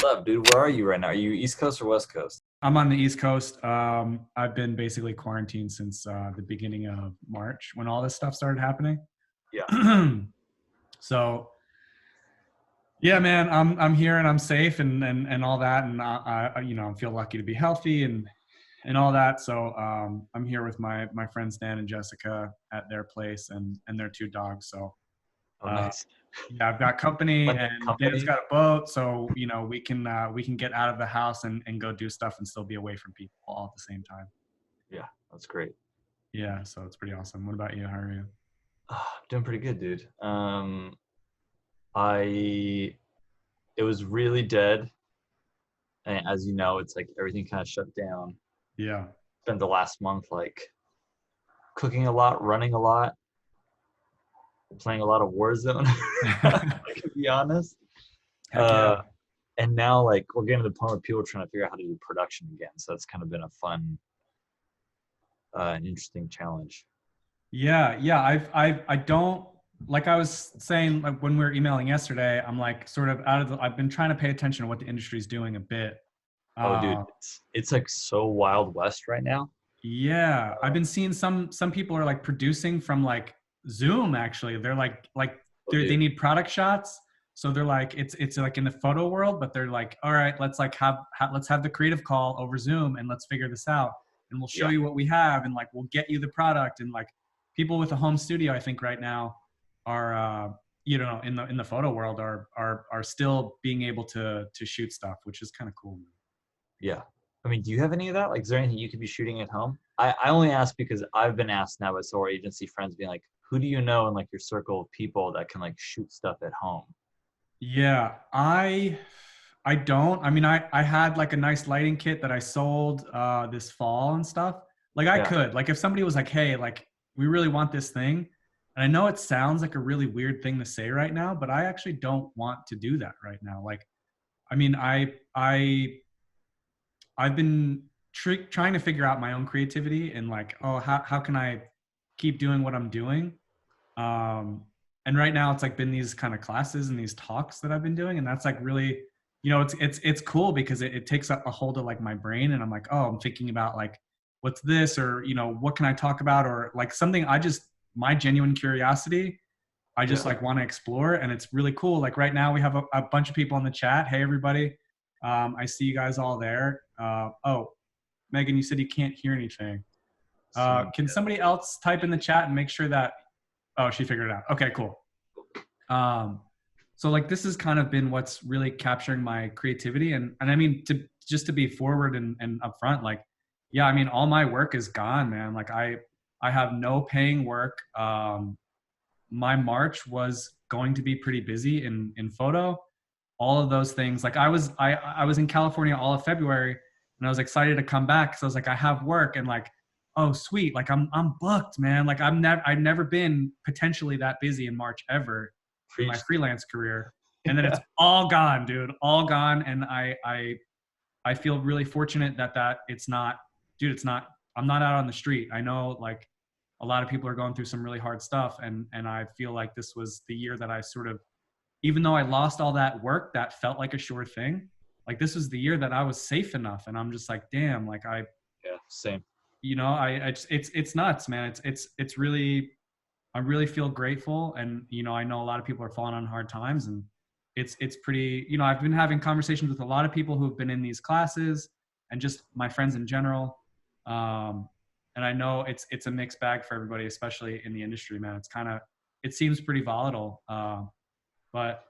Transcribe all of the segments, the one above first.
up, dude? Where are you right now? Are you East Coast or West Coast? I'm on the East Coast. I've been basically quarantined since the beginning of March when all this stuff started happening. Yeah. So yeah, man, I'm here and I'm safe and all that, and I feel lucky to be healthy and all that. So I'm here with my friends Dan and Jessica at their place and their two dogs. So Oh, uh, nice. yeah, I've got company, Plenty of and Dan's company. got a boat, so we can get out of the house and go do stuff and still be away from people all at the same time. Yeah, that's great. Yeah, so it's pretty awesome. What about you? How are you? Doing pretty good, dude. I it was really dead, and as you know, it's like everything kind of shut down. Yeah. Spent the last month like cooking a lot, running a lot, playing a lot of Warzone. To be honest. Heck Uh, yeah. and now like we're getting to the point where people are trying to figure out how to do production again. So that's kind of been a fun, and interesting challenge. Yeah, yeah. I don't like I was saying like when we were emailing yesterday, I'm like sort of out of the I've been trying to pay attention to what the industry's doing a bit. Oh, dude, Uh it's like so Wild West right now. yeah. I've been seeing some people are like producing from like Zoom actually. They're Oh, they dude, need product shots. So they're like it's like in the photo world, but they're like, all right, let's like let's have the creative call over Zoom and let's figure this out. And we'll show yeah, you what we have and like we'll get you the product. And like people with a home studio, I think right now are in the photo world are still being able to shoot stuff, which is kind of cool. yeah. I mean, do you have any of that? Like, is there anything you could be shooting at home? I only ask because I've been asked now by some of our agency friends being like, who do you know in like your circle of people that can like shoot stuff at home? Yeah, I don't. I mean, I had like a nice lighting kit that I sold this fall and stuff. Like I Yeah, could. Like if somebody was like, "Hey, like we really want this thing." And I know it sounds like a really weird thing to say right now, but I actually don't want to do that right now. Like I mean, I've been trying to figure out my own creativity and like, oh, how can I keep doing what I'm doing? um and right now it's like been these kind of classes and these talks that I've been doing, and that's like really, it's cool because it takes up a hold of like my brain, and I'm like, oh, I'm thinking about like what's this, or what can I talk about, or like something I just my genuine curiosity I just yeah. like want to explore, and it's really cool. Like right now we have a bunch of people in the chat. Hey everybody, I see you guys all there. Oh, Megan, you said you can't hear anything. Someone, Can somebody else type in the chat and make sure that Oh, she figured it out. Okay, cool. Um, so like this has kind of been what's really capturing my creativity, and I mean to be forward and upfront, like yeah, I mean all my work is gone, man. Like I have no paying work. My March was going to be pretty busy in photo, all of those things. Like I was in California all of February, and I was excited to come back because I was like, I have work, and like, oh sweet, like I'm booked, man. Like I've never been potentially that busy in March ever in my preach. freelance career. And then it's all gone, dude, all gone. And I feel really fortunate that it's not, dude, it's not, I'm not out on the street. I know like a lot of people are going through some really hard stuff. And I feel like this was the year that I sort of, even though I lost all that work that felt like a sure thing, like this was the year that I was safe enough. And I'm just like, damn, like Yeah, same. I just, it's nuts, man. It's really, I really feel grateful. And, I know a lot of people are falling on hard times, and it's pretty, I've been having conversations with a lot of people who've been in these classes and just my friends in general. Um, and I know it's a mixed bag for everybody, especially in the industry, man. It seems pretty volatile. But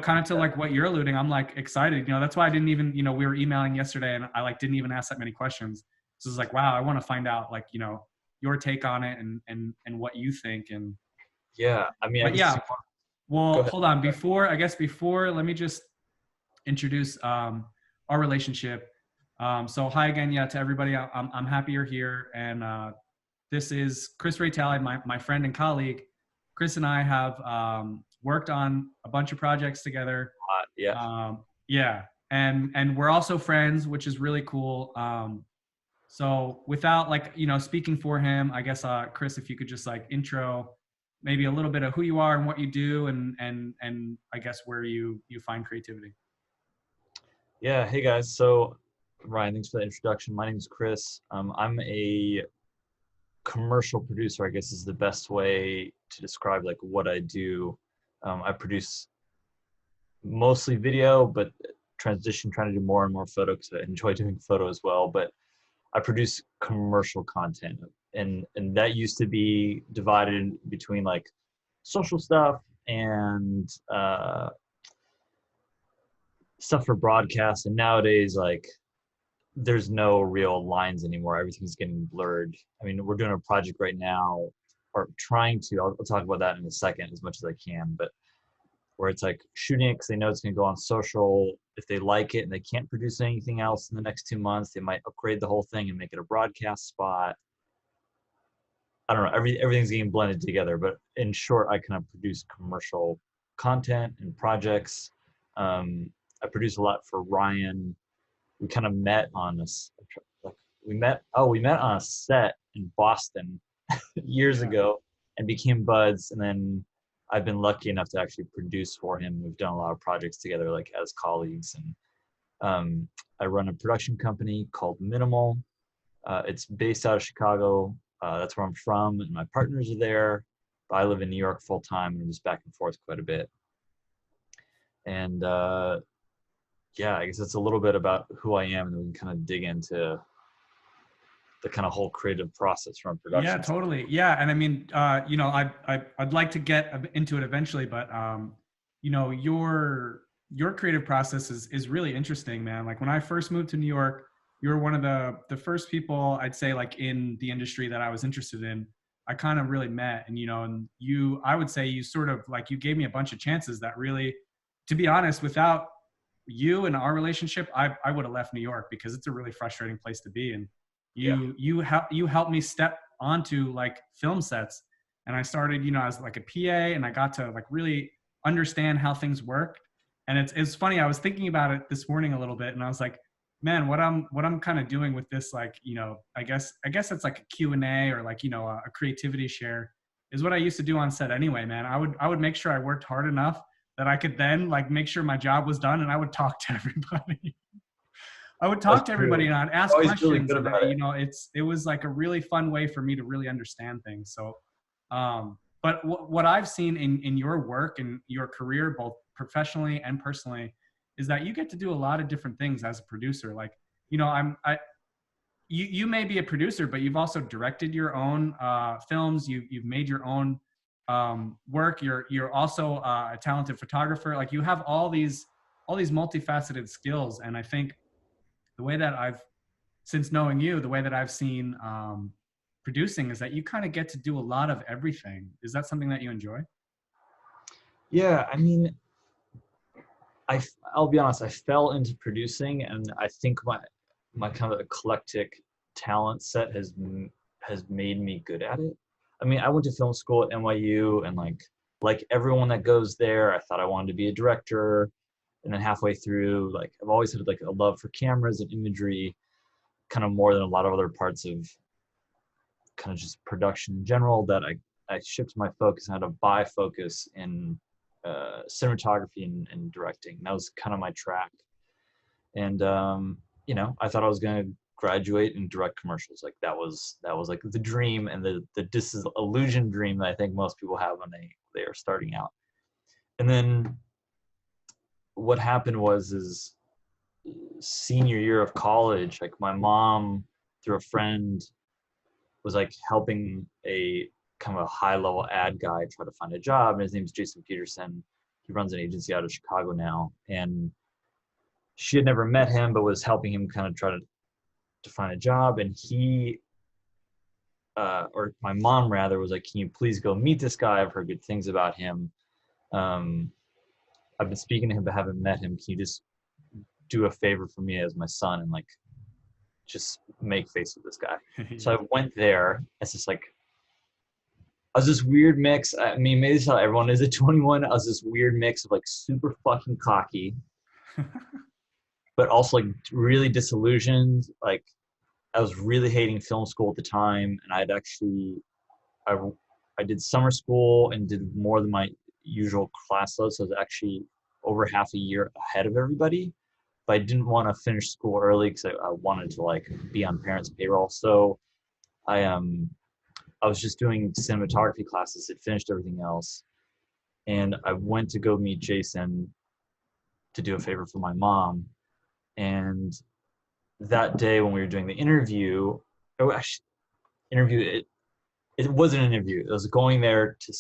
kind of to like what you're alluding, I'm like excited. That's why I didn't even, we were emailing yesterday, and I like didn't even ask that many questions. So it's like, wow, I want to find out like, your take on it and what you think. And Yeah, I mean, I but guess yeah, you want. Go well, ahead. hold on. Before, let me just introduce our relationship. So hi again, yeah, to everybody. I'm happy you're here, and this is Kris Rey-Talley, my friend and colleague. Kris and I have worked on a bunch of projects together. Yeah. Yeah, and we're also friends, which is really cool. So without like, speaking for him, I guess, Kris, if you could just like intro maybe a little bit of who you are and what you do, and I guess where you find creativity. Yeah, hey guys. So, Ryan, thanks for the introduction. My name is Chris. I'm a commercial producer, I guess is the best way to describe like what I do. I produce mostly video, but trying to do more and more photo because I enjoy doing photo as well. But I produce commercial content, and that used to be divided between like social stuff and stuff for broadcast. And nowadays, like there's no real lines anymore. Everything's getting blurred. I mean, we're doing a project right now, or trying to. I'll talk about that in a second as much as I can. But where it's like shooting it because they know it's going to go on social. If they like it and they can't produce anything else in the next 2 months, they might upgrade the whole thing and make it a broadcast spot. I don't know. Everything's getting blended together. But in short, I kind of produce commercial content and projects. I produce a lot for Ryan. We kind of met on this, like we met on a set in Boston years Yeah. ago and became buds. And then I've been lucky enough to actually produce for him. We've done a lot of projects together, like as colleagues. And I run a production company called Minimal. It's based out of Chicago. That's where I'm from, and my partners are there. But I live in New York full time, and I'm just back and forth quite a bit. And yeah, I guess it's a little bit about who I am, and then we can kind of dig into the kind of whole creative process from Yeah, production. totally. Yeah, and I mean, I'd like to get into it eventually, but your creative process is really interesting, man. Like when I first moved to New York, you were one of the first people I'd say like in the industry that I was interested in. I kind of really met, and I would say you sort of like you gave me a bunch of chances that really, to be honest, without you and our relationship, I would have left New York because it's a really frustrating place to be. And Yeah, you helped me step onto like film sets, and I started as like a PA, and I got to like really understand how things work. And it's funny, I was thinking about it this morning a little bit, and I was like, man, what I'm kind of doing with this, like I guess it's like a Q&A or like a creativity share is what I used to do on set anyway, man. I would make sure I worked hard enough that I could then like make sure my job was done, and I would talk to everybody. I would that's talk to true. everybody and I'd You're ask always really questions, good and about it. it was like a really fun way for me to really understand things. So, but what I've seen in your work and your career, both professionally and personally, is that you get to do a lot of different things as a producer. Like, you may be a producer, but you've also directed your own films. You've made your own work. You're also a talented photographer. Like you have all these multifaceted skills, and I think the way that I've since knowing you, the way that I've seen producing is that you kind of get to do a lot of everything. Is that something that you enjoy? Yeah, I mean, I'll be honest. I fell into producing, and I think my kind of eclectic talent set has made me good at it. I mean, I went to film school at NYU, and like everyone that goes there, I thought I wanted to be a director. And then halfway through, like I've always had like a love for cameras and imagery, kind of more than a lot of other parts of kind of just production in general. That I shifted my focus and had a bifocus in cinematography and directing. That was kind of my track. And I thought I was going to graduate and direct commercials. Like that was like the dream and the disillusioned dream that I think most people have when they are starting out. And then what happened is senior year of college, like my mom through a friend was like helping a kind of a high level ad guy try to find a job. And his name's Jason Peterson. He runs an agency out of Chicago now. And she had never met him, but was helping him kind of try to find a job. And or my mom rather, was like, can you please go meet this guy? I've heard good things about him. Um, I've been speaking to him, but haven't met him. Can you just do a favor for me as my son and like just make face with this guy? So I went there. It's just like I was this weird mix. I mean, maybe this is how everyone is at 21. I was this weird mix of like super fucking cocky, but also like really disillusioned. Like I was really hating film school at the time, and I I did summer school and did more than my usual class load, so I was actually over half a year ahead of everybody. but I didn't want to finish school early because I wanted to like be on parents' payroll. So I was just doing cinematography classes, had finished everything else, and I went to go meet Jason to do a favor for my mom. And that day when we were doing the interview, oh, actually, it wasn't an interview. It was going there to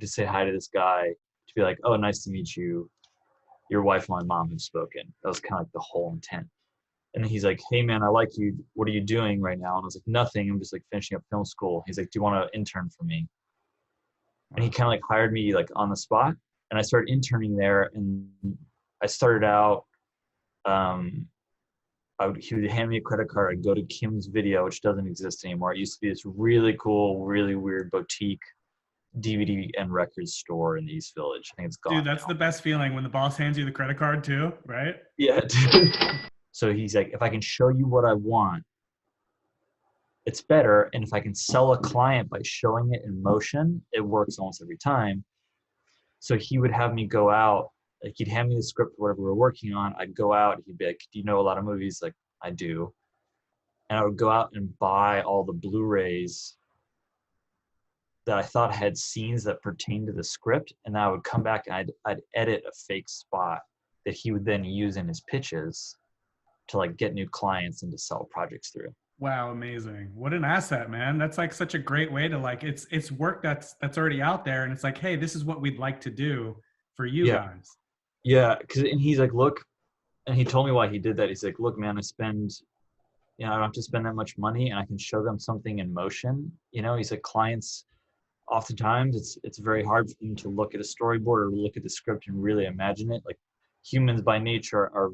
say hi to this guy, to be like, oh, nice to meet you. Your wife and my mom have spoken. That was kind of like the whole intent. And he's like, hey man, I like you. What are you doing right now? And I was like, nothing. I'm just like finishing up film school. He's like, do you want to intern for me? And he kind of like hired me like on the spot. And I started interning there. And I started out, he would hand me a credit card. I'd go to Kim's Video, which doesn't exist anymore. It used to be this really cool, really weird boutique DVD and record store in the East Village. I think it's gone. Dude, that's the best feeling when the boss hands you the credit card too, right? Yeah, dude. So he's like, if I can show you what I want, it's better. And if I can sell a client by showing it in motion, it works almost every time. So he would have me go out, like he'd hand me the script for whatever we're working on. I'd go out, he'd be like, do you know a lot of movies? Like, I do. And I would go out and buy all the Blu-rays that I thought had scenes that pertained to the script. And then I would come back and I'd edit a fake spot that he would then use in his pitches to like get new clients and to sell projects through. Wow, amazing. What an asset, man. That's like such a great way to like, it's work that's already out there. And it's like, hey, this is what we'd like to do for you guys. Yeah. And he's like, look, and he told me why he did that. He's like, look, man, I don't have to spend that much money and I can show them something in motion. He's like, clients, oftentimes it's very hard for them to look at a storyboard or look at the script and really imagine it. Like humans by nature are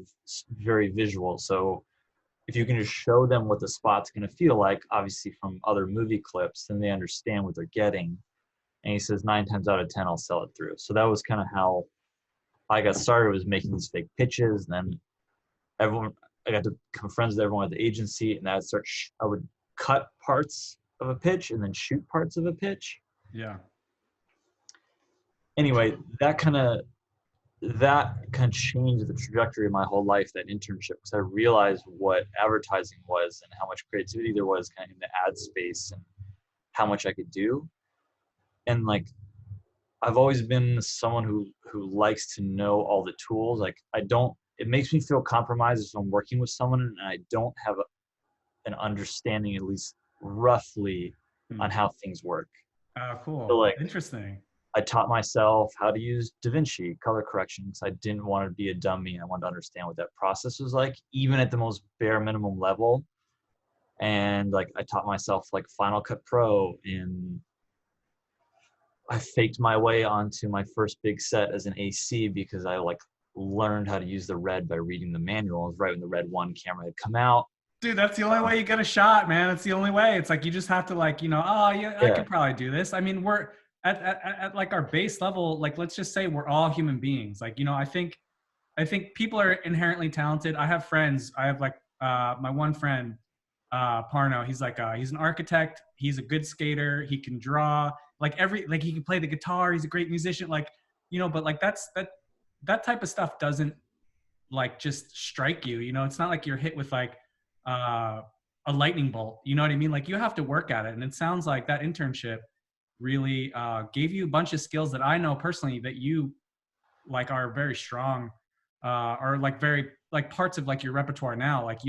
very visual. So if you can just show them what the spot's going to feel like, obviously from other movie clips, then they understand what they're getting. And he says 9 times out of 10, I'll sell it through. So that was kind of how I got started, was making these fake pitches. And then I got to become friends with everyone at the agency, and I would cut parts of a pitch and then shoot parts of a pitch. Yeah. Anyway, that kind of changed the trajectory of my whole life, that internship, because I realized what advertising was and how much creativity there was kind of in the ad space and how much I could do. And like, I've always been someone who likes to know all the tools. Like it makes me feel compromised if I'm working with someone and I don't have an understanding, at least roughly, on how things work. Oh, cool. So like, interesting. I taught myself how to use DaVinci color correction because I didn't want to be a dummy. I wanted to understand what that process was like, even at the most bare minimum level. And like, I taught myself like Final Cut Pro, and I faked my way onto my first big set as an AC because I like learned how to use the Red by reading the manual. It was right when the Red 1 camera had come out. Dude, that's the only way you get a shot, man. It's the only way. It's like, you just have to like, I could probably do this. I mean, we're at like our base level, like, let's just say we're all human beings. Like, I think people are inherently talented. I have friends. I have like my one friend, Parno. He's like, he's an architect. He's a good skater. He can draw. Like he can play the guitar. He's a great musician. Like, but like that type of stuff doesn't like just strike you. It's not like you're hit with like a lightning bolt. You know what I mean? Like, you have to work at it. And it sounds like that internship really gave you a bunch of skills that I know personally that you like are very strong, or like very like parts of like your repertoire now, like,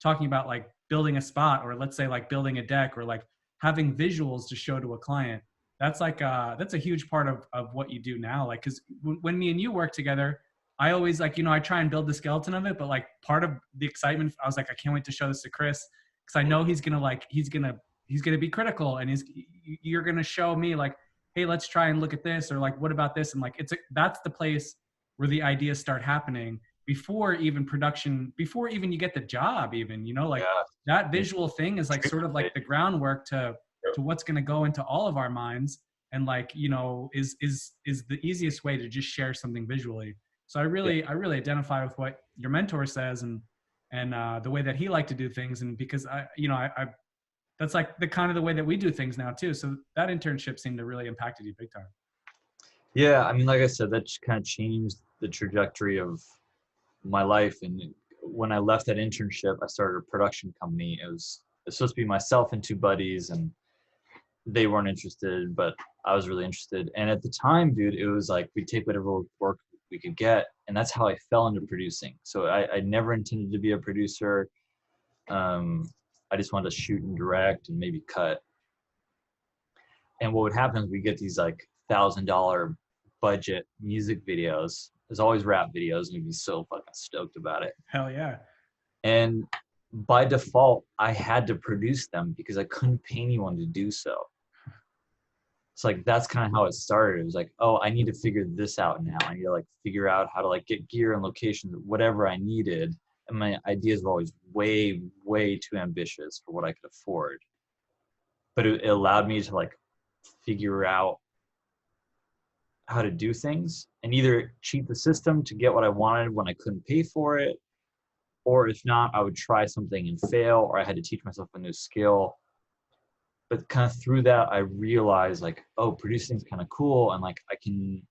talking about like building a spot, or let's say like building a deck, or like having visuals to show to a client. That's like that's a huge part of what you do now. Like, because when me and you work together, I always like, I try and build the skeleton of it, but like part of the excitement, I was like, I can't wait to show this to Kris, because I know he's gonna be critical, and you're gonna show me like, hey, let's try and look at this, or like, what about this? And like, that's the place where the ideas start happening before even production, before even you get the job, even, like that visual thing is like sort of like the groundwork to what's going to go into all of our minds, and like, is the easiest way to just share something visually. So I really identify with what your mentor says, and the way that he liked to do things. And because I that's like the kind of the way that we do things now too. So that internship seemed to really impacted you big time. Yeah. I mean, like I said, that just kind of changed the trajectory of my life. And when I left that internship, I started a production company. It was supposed to be myself and two buddies, and they weren't interested, but I was really interested. And at the time, dude, it was like we take whatever work we could get, and that's how I fell into producing. So I never intended to be a producer. I just wanted to shoot and direct and maybe cut. And what would happen is we get these like $1,000 budget music videos. There's always rap videos, and we'd be so fucking stoked about it. Hell yeah. And by default, I had to produce them because I couldn't pay anyone to do so. It's like, that's kind of how it started. It was like, oh, I need to figure this out now. I need to like figure out how to like get gear and locations, whatever I needed. And my ideas were always way, way too ambitious for what I could afford. But it allowed me to like figure out how to do things and either cheat the system to get what I wanted when I couldn't pay for it, or if not, I would try something and fail, or I had to teach myself a new skill. But kind of through that, I realized like, oh, producing is kind of cool, and like I can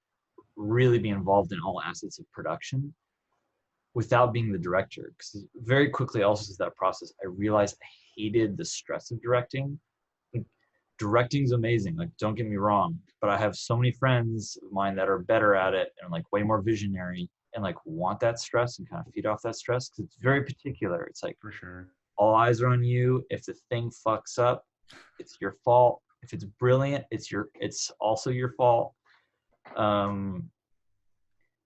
really be involved in all assets of production without being the director. Because very quickly, also through that process, I realized I hated the stress of directing. Directing's amazing, like don't get me wrong, but I have so many friends of mine that are better at it and like way more visionary and like want that stress and kind of feed off that stress, because it's very particular. It's like, for sure, all eyes are on you. If the thing fucks up, it's your fault. If it's brilliant, it's also your fault. And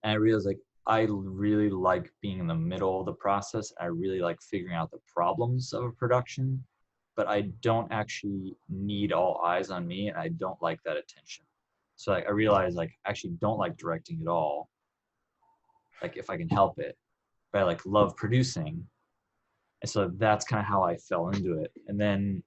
I realized like I really like being in the middle of the process. I really like figuring out the problems of a production, but I don't actually need all eyes on me, and I don't like that attention. So like, I realized like I actually don't like directing at all, like if I can help it, but I like love producing. And so that's kind of how I fell into it. And then,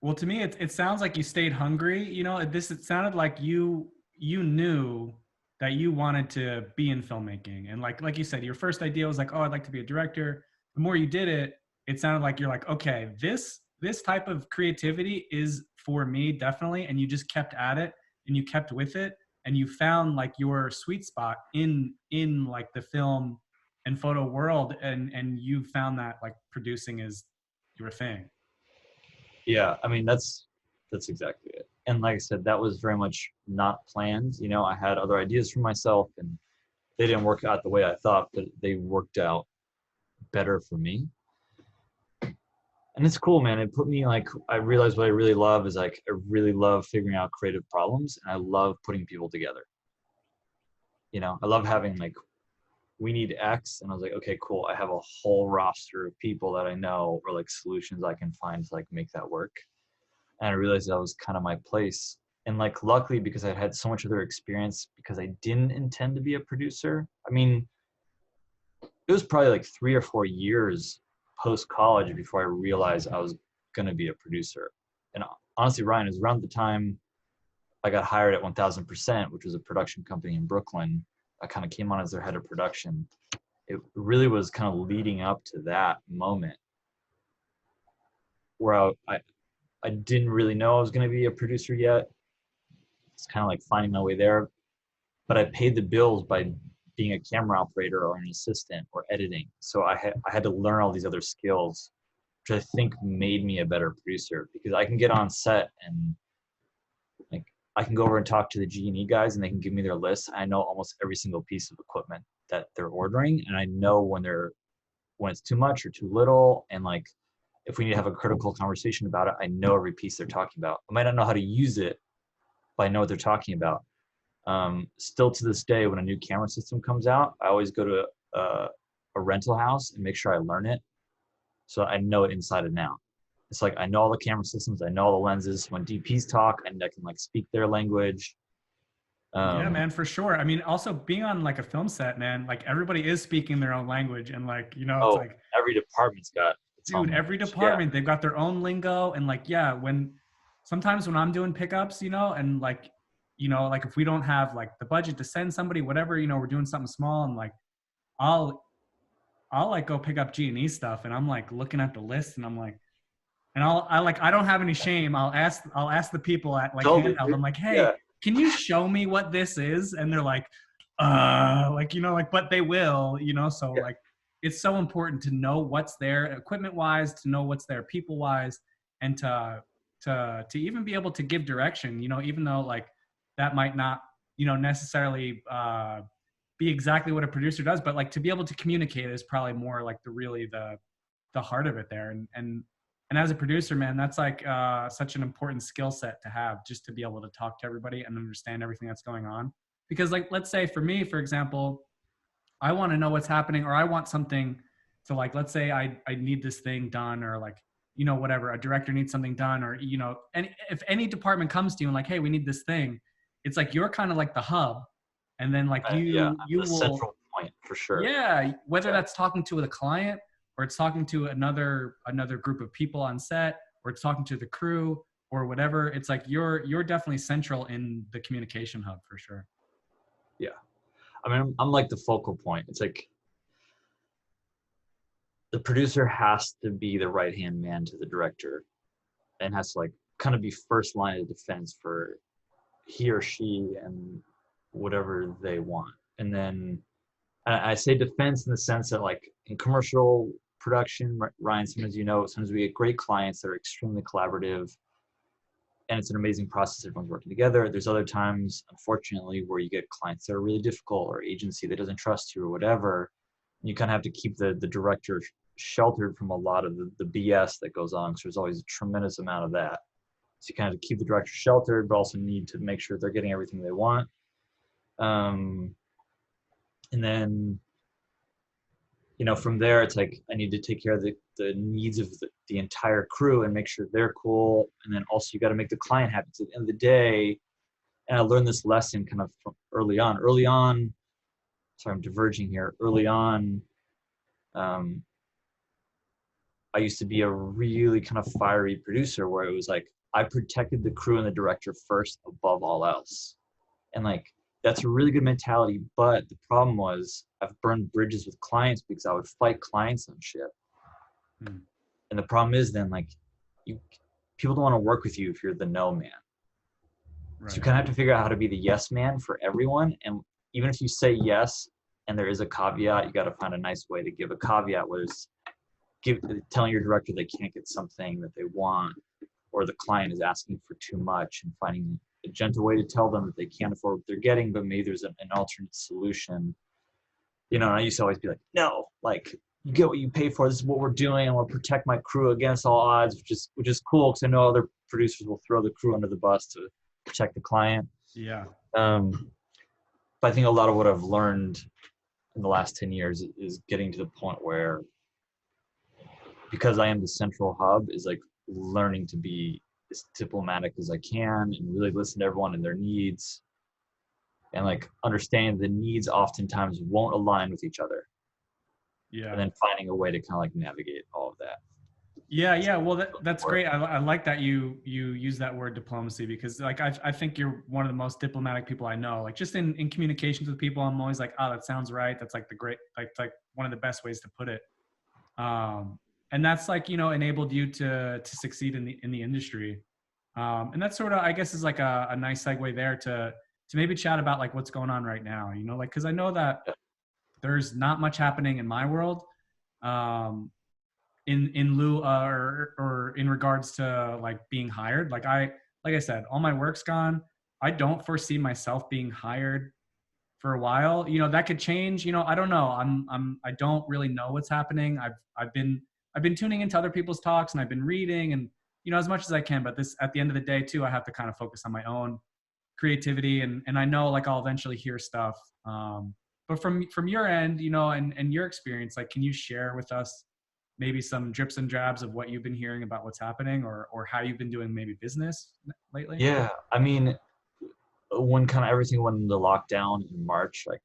well, to me, it sounds like you stayed hungry. You know, it sounded like you knew that you wanted to be in filmmaking, and like you said, your first idea was like, oh, I'd like to be a director. The more you did it, it sounded like you're like, okay, this type of creativity is for me, definitely. And you just kept at it, and you kept with it, and you found like your sweet spot in like the film and photo world, and you found that like producing is your thing. yeah, I mean, that's exactly it. And like I said, that was very much not planned. You know, I had other ideas for myself, and they didn't work out the way I thought, but they worked out better for me. And it's cool, man. It put me like, I realized what I really love is like, I really love figuring out creative problems, and I love putting people together. You know, I love having like, we need X, and I was like, okay, cool. I have a whole roster of people that I know, or like solutions I can find to like make that work. And I realized that was kind of my place. And like, luckily, because I had so much other experience, because I didn't intend to be a producer. I mean, it was probably like 3 or 4 years post college before I realized I was going to be a producer. And honestly, Ryan, it was around the time I got hired at 1000%, which was a production company in Brooklyn. I kind of came on as their head of production. It really was kind of leading up to that moment where I didn't really know I was going to be a producer yet. It's kind of like finding my way there, but I paid the bills by being a camera operator or an assistant or editing. So I had to learn all these other skills, which I think made me a better producer, because I can get on set and like I can go over and talk to the G&E guys, and they can give me their list. I know almost every single piece of equipment that they're ordering, and I know when it's too much or too little, and like if we need to have a critical conversation about it, I know every piece they're talking about. I might not know how to use it, but I know what they're talking about. Still to this day, when a new camera system comes out, I always go to a rental house and make sure I learn it, so I know it inside and out. It's like I know all the camera systems, I know all the lenses. When DPs talk, and I can like speak their language. Yeah, man, for sure. I mean, also being on like a film set, man, like everybody is speaking their own language, and like, you know, it's like every department's got its own dude, every language. department, they've got their own lingo, and like, yeah, sometimes when I'm doing pickups, you know, and like, you know, like if we don't have like the budget to send somebody, whatever, you know, we're doing something small, and like I'll like go pick up G&E stuff, and I'm like looking at the list, and I'm like, and I don't have any shame. I'll ask the people at like handheld. I'm like, hey, can you show me what this is? And they're like, you know, like, but they will, you know, so like it's so important to know what's there equipment wise, to know what's there people wise, and to even be able to give direction, you know, even though like that might not, you know, necessarily be exactly what a producer does, but like to be able to communicate is probably more like the heart of it there. And as a producer, man, that's like such an important skill set to have, just to be able to talk to everybody and understand everything that's going on. Because like, let's say for me, for example, I want to know what's happening, or I want something to like, let's say I need this thing done, or like, you know, whatever, a director needs something done, or, you know, and if any department comes to you and like, hey, we need this thing, it's like, you're kind of like the hub. And then like Yeah, you the will, central point for sure. yeah, whether Yeah. that's talking to the client, or it's talking to another group of people on set, or it's talking to the crew or whatever, it's like you're definitely central in the communication hub for sure. Yeah. I mean, I'm like the focal point. It's like the producer has to be the right-hand man to the director, and has to like kind of be first line of defense for he or she and whatever they want. And then I say defense in the sense that like in commercial production, Ryan, sometimes, you know, sometimes we get great clients that are extremely collaborative and it's an amazing process. Everyone's working together. There's other times, unfortunately, where you get clients that are really difficult, or agency that doesn't trust you or whatever. You kind of have to keep the director sheltered from a lot of the BS that goes on. So there's always a tremendous amount of that. So you kind of keep the director sheltered, but also need to make sure they're getting everything they want. And then, you know, from there, it's like I need to take care of the needs of the entire crew and make sure they're cool. And then also you got to make the client happy. So at the end of the day, and I learned this lesson kind of from early on. Sorry, I'm diverging here. Early on, I used to be a really kind of fiery producer where it was like I protected the crew and the director first above all else. And like that's a really good mentality, but the problem was I've burned bridges with clients because I would fight clients on shit. And the problem is then like people don't want to work with you if you're the no man. Right. So you kind of have to figure out how to be the yes man for everyone. And even if you say yes and there is a caveat, you got to find a nice way to give a caveat, where it's telling your director they can't get something that they want, or the client is asking for too much, and finding a gentle way to tell them that they can't afford what they're getting, but maybe there's an alternate solution. You know, and I used to always be like, no, like you get what you pay for. This is what we're doing. I want to protect my crew against all odds, which is cool because I know other producers will throw the crew under the bus to protect the client. Yeah. But I think a lot of what I've learned in the last 10 years is getting to the point where, because I am the central hub, is like learning to be as diplomatic as I can and really listen to everyone and their needs, and like understanding the needs oftentimes won't align with each other. Yeah. And then finding a way to kind of like navigate all of that. Yeah. Well, that's great. I like that you use that word diplomacy, because like I think you're one of the most diplomatic people I know. Like just in communications with people, I'm always like, oh, that sounds right. That's like like one of the best ways to put it. And that's like, you know, enabled you to succeed in the industry. And that's sort of, I guess, is like a nice segue there to maybe chat about like what's going on right now, you know, like, cause I know that there's not much happening in my world, in lieu or in regards to like being hired. Like I said, all my work's gone. I don't foresee myself being hired for a while. You know, that could change, you know, I don't know. I don't really know what's happening. I've been tuning into other people's talks, and I've been reading, and, you know, as much as I can, but this, at the end of the day too, I have to kind of focus on my own creativity, and I know like I'll eventually hear stuff. But from your end, you know, and your experience, like, can you share with us maybe some drips and drabs of what you've been hearing about what's happening, or how you've been doing maybe business lately? Yeah. I mean, when kind of everything went into lockdown in March, like,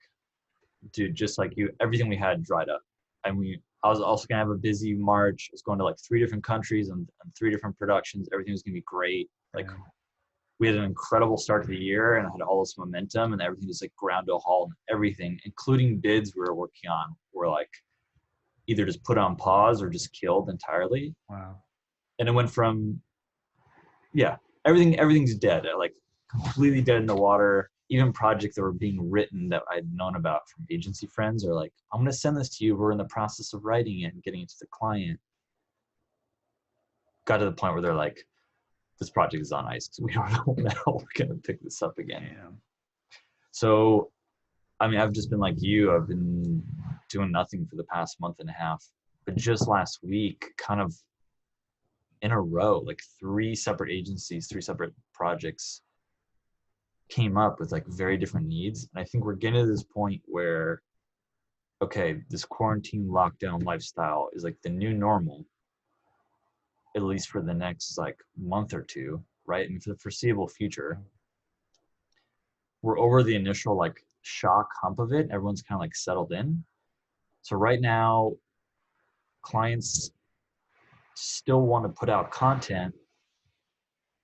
dude, just like you, everything we had dried up. And I was also gonna have a busy March. I was going to like 3 different countries and 3 different productions. Everything was gonna be great. Like we had an incredible start to the year and I had all this momentum, and everything just like ground to a halt. And everything, including bids we were working on, were like either just put on pause or just killed entirely. Wow. And it went from, everything's dead, like completely dead in the water. even projects that were being written that I'd known about from agency friends are like, I'm going to send this to you. We're in the process of writing it and getting it to the client. Got to the point where they're like, this project is on ice because we don't know when we're going to pick this up again. Damn. So, I mean, I've just been like you. I've been doing nothing for the past month and a half. But just last week, kind of in a row, like 3 separate agencies, 3 separate projects came up with like very different needs. And I think we're getting to this point where, okay, this quarantine lockdown lifestyle is like the new normal, at least for the next like month or two, right? And for the foreseeable future, we're over the initial like shock hump of it. Everyone's kind of like settled in. So right now, clients still want to put out content,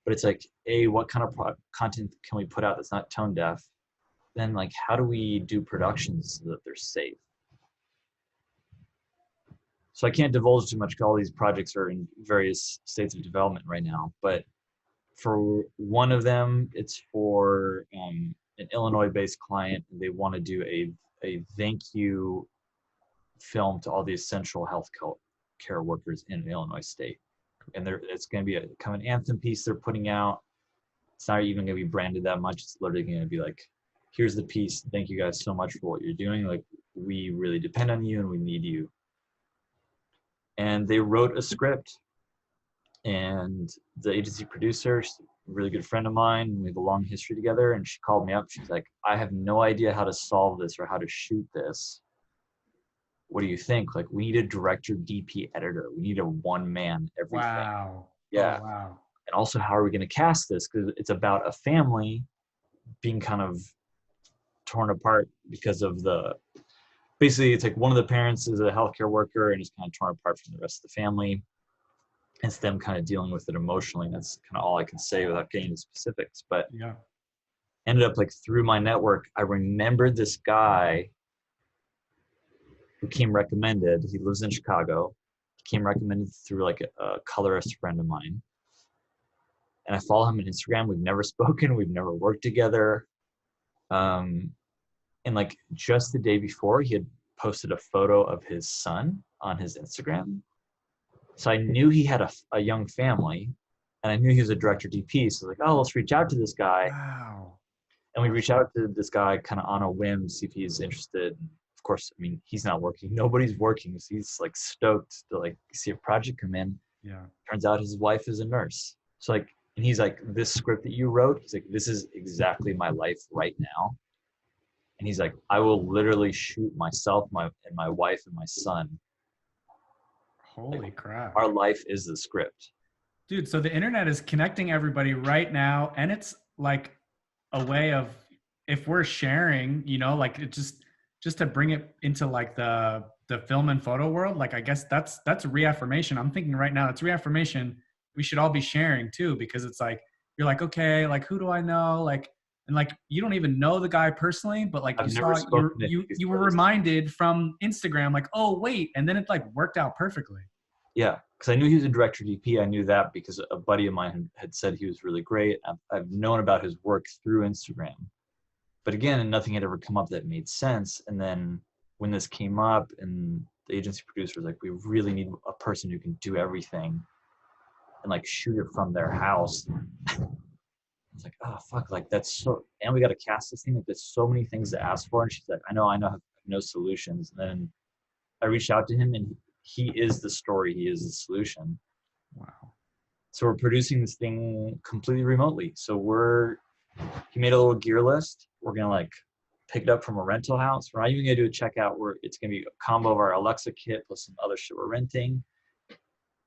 but it's like, what kind of content can we put out that's not tone deaf? Then like, how do we do productions so that they're safe? So I can't divulge too much because all these projects are in various states of development right now. But for one of them, it's for an Illinois-based client. They want to do a thank you film to all the essential health care workers in Illinois state. And it's going to be a kind of an anthem piece they're putting out. It's not even going to be branded that much. It's literally going to be like, here's the piece. Thank you guys so much for what you're doing. Like, we really depend on you and we need you. And they wrote a script, and the agency producer, she's a really good friend of mine, we have a long history together, and she called me up. She's like, I have no idea how to solve this or how to shoot this. What do you think? Like, we need a director, DP, editor. We need a one-man everything. Wow. Yeah. Oh, wow. And also, how are we going to cast this? Because it's about a family being kind of torn apart because of basically, it's like one of the parents is a healthcare worker and is kind of torn apart from the rest of the family. It's them kind of dealing with it emotionally. And that's kind of all I can say without getting into specifics. But Yeah. ended up like through my network, I remembered this guy who came recommended. He lives in Chicago. He came recommended through like a colorist friend of mine. And I follow him on Instagram. We've never spoken. We've never worked together. And like just the day before, he had posted a photo of his son on his Instagram. So I knew he had a young family, and I knew he was a director DP. So I was like, oh, let's reach out to this guy. Wow. And we reached out to this guy kind of on a whim, see if he's interested. Of course, I mean, he's not working. Nobody's working. So he's like stoked to like see a project come in. Yeah. Turns out his wife is a nurse. So like, and he's like, this script that you wrote, he's like, this is exactly my life right now. And he's like, I will literally shoot myself, my wife and my son. Holy like, crap. Our life is the script. Dude, so the internet is connecting everybody right now. And it's like a way of, if we're sharing, you know, like it just to bring it into like the film and photo world, like I guess that's reaffirmation. I'm thinking right now, it's reaffirmation we should all be sharing too, because it's like, you're like, okay, like who do I know? Like, and like, you don't even know the guy personally, but like you were reminded from Instagram, like, oh wait. And then it like worked out perfectly. Yeah. Cause I knew he was a director DP. I knew that because a buddy of mine had said he was really great. I've known about his work through Instagram, but again, nothing had ever come up that made sense. And then when this came up and the agency producer was like, we really need a person who can do everything and like shoot it from their house. It's like, oh fuck, like that's so, and we got to cast this thing. Like there's so many things to ask for. And she's like, I know, I have no solutions. And then I reached out to him, and he is the story. He is the solution. Wow. So we're producing this thing completely remotely. So he made a little gear list. We're gonna like pick it up from a rental house. We're not even gonna do a checkout. It's gonna be a combo of our Alexa kit plus some other shit we're renting.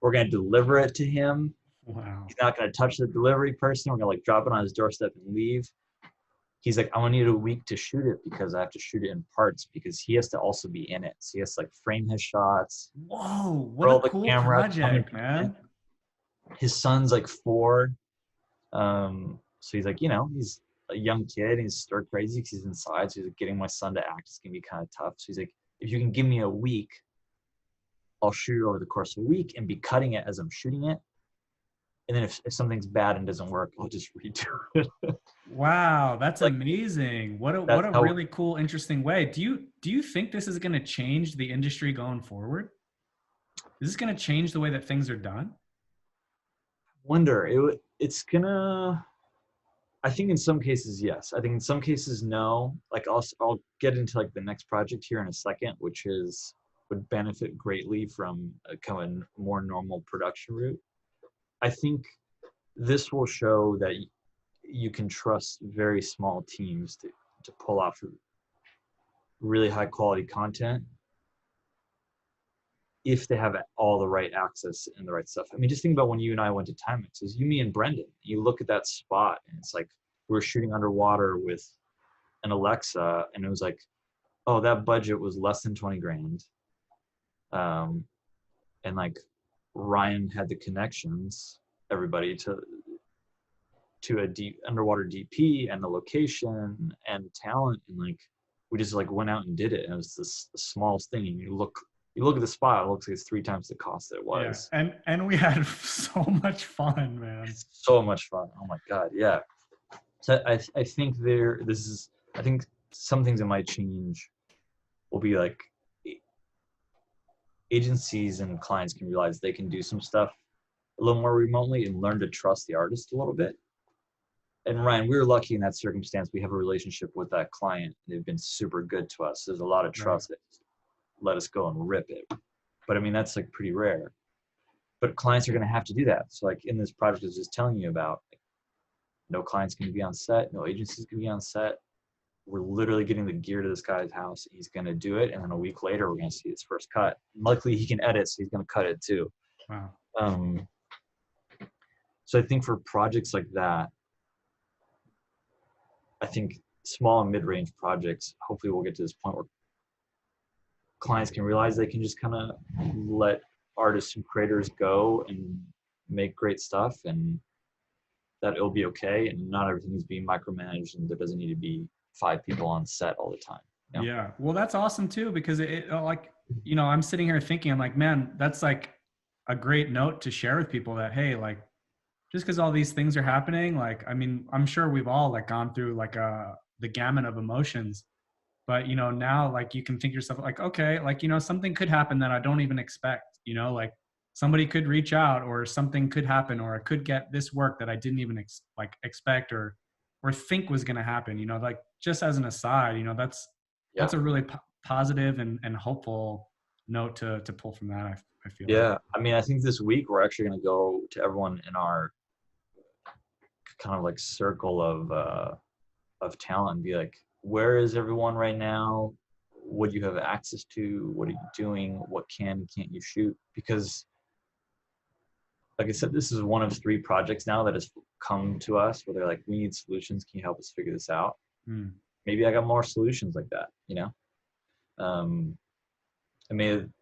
We're gonna deliver it to him. Wow. He's not going to touch the delivery person. We're going to like drop it on his doorstep and leave. He's like, I'm going to need a week to shoot it because I have to shoot it in parts because he has to also be in it. So he has to like frame his shots. Whoa, what a cool project, man. His son's like 4. So he's like, you know, he's a young kid. He's stir crazy because he's inside. So he's like, getting my son to act is going to be kind of tough. So he's like, if you can give me a week, I'll shoot it over the course of a week and be cutting it as I'm shooting it. And then if something's bad and doesn't work, I'll just redo it. Wow, that's Like amazing. What that's a how really cool, interesting way. Do you think this is going to change the industry going forward? Is this going to change the way that things are done? wonder it's gonna. I think in some cases, yes. I think in some cases, no. Like I'll get into like the next project here in a second, which is would benefit greatly from a kind of a more normal production route. I think this will show that you can trust very small teams to pull off really high quality content if they have all the right access and the right stuff. I mean, just think about when you and I went to Timex. It was you, me, and Brendan. You look at that spot, and it's like we were shooting underwater with an Alexa, and it was like, oh, that budget was less than 20 grand. And like Ryan had the connections, everybody to a deep underwater DP and the location and talent, and like we just like went out and did it, and it was this the smallest thing. And you look at the spot, it looks like it's 3 times the cost that it was. Yeah, and we had so much fun, man. So much fun. Oh my god, yeah. So I think I think some things that might change will be like agencies and clients can realize they can do some stuff a little more remotely and learn to trust the artist a little bit. And Ryan, we were lucky in that circumstance. We have a relationship with that client. They've been super good to us. There's a lot of trust. Right. That let us go and rip it. But I mean, that's like pretty rare. But clients are going to have to do that. So like in this project I was just telling you about, like, no clients can be on set. No agencies can be on set. We're literally getting the gear to this guy's house. He's going to do it. And then a week later, we're going to see his first cut. Luckily, he can edit, so he's going to cut it too. Wow. So I think for projects like that, I think small and mid-range projects, hopefully we'll get to this point where clients can realize they can just kind of let artists and creators go and make great stuff, and that it'll be okay, and not everything is being micromanaged, and there doesn't need to be 5 people on set all the time. You know? Yeah. Well, that's awesome too, because it like, you know, I'm sitting here thinking, I'm like, man, that's like a great note to share with people that, hey, like, just because all these things are happening, like, I mean, I'm sure we've all like gone through like the gamut of emotions, but you know, now like you can think to yourself like, okay, like, you know, something could happen that I don't even expect, you know, like somebody could reach out or something could happen, or I could get this work that I didn't even expect or think was going to happen, you know, like just as an aside, you know, that's a really positive and hopeful note to pull from that. I feel. Yeah. Like. I mean, I think this week we're actually going to go to everyone in our kind of like circle of talent and be like, where is everyone right now? What do you have access to? What are you doing? What can't you shoot? Because like I said, this is one of 3 projects now that has come to us where they're like, we need solutions. Can you help us figure this out? Maybe I got more solutions like that, you know? I mean,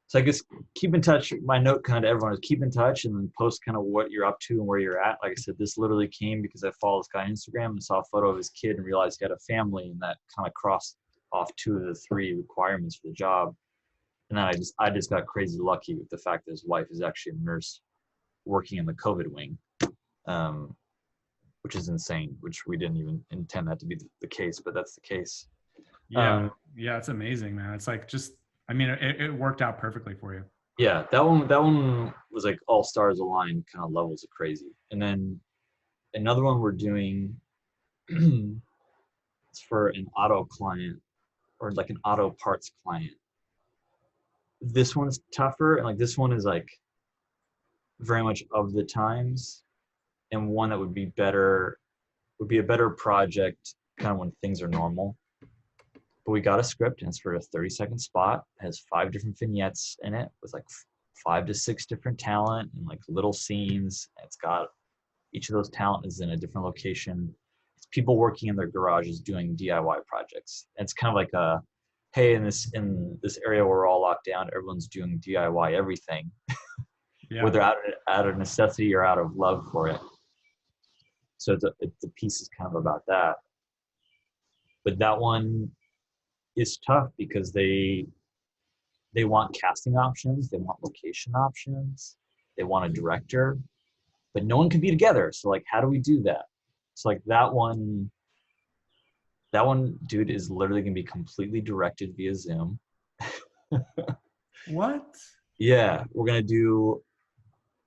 so I guess keep in touch. My note kind of everyone is keep in touch and then post kind of what you're up to and where you're at. Like I said, this literally came because I followed this guy on Instagram and saw a photo of his kid and realized he had a family, and that kind of crossed off 2 of the 3 requirements for the job. And then I just got crazy lucky with the fact that his wife is actually a nurse working in the COVID wing, which is insane, which we didn't even intend that to be the case, but that's the case. Yeah. Yeah. It's amazing, man. It's like, just, I mean, it worked out perfectly for you. Yeah. That one was like all stars aligned kind of levels of crazy. And then another one we're doing, it's for an auto client or like an auto parts client. This one's tougher, and like this one is like very much of the times, and one that would be a better project kind of when things are normal. But we got a script, and it's for a 30-second spot. It has 5 different vignettes in it with like 5 to 6 different talent and like little scenes. It's got each of those talent is in a different location. It's people working in their garages doing DIY projects. And it's kind of like a, hey, in this area where we're all locked down, everyone's doing DIY everything, whether out of necessity or out of love for it. So the piece is kind of about that. But that one is tough because they want casting options, they want location options, they want a director, but no one can be together. So like, how do we do that? So like that one, dude, is literally gonna be completely directed via Zoom. What? Yeah, we're gonna do.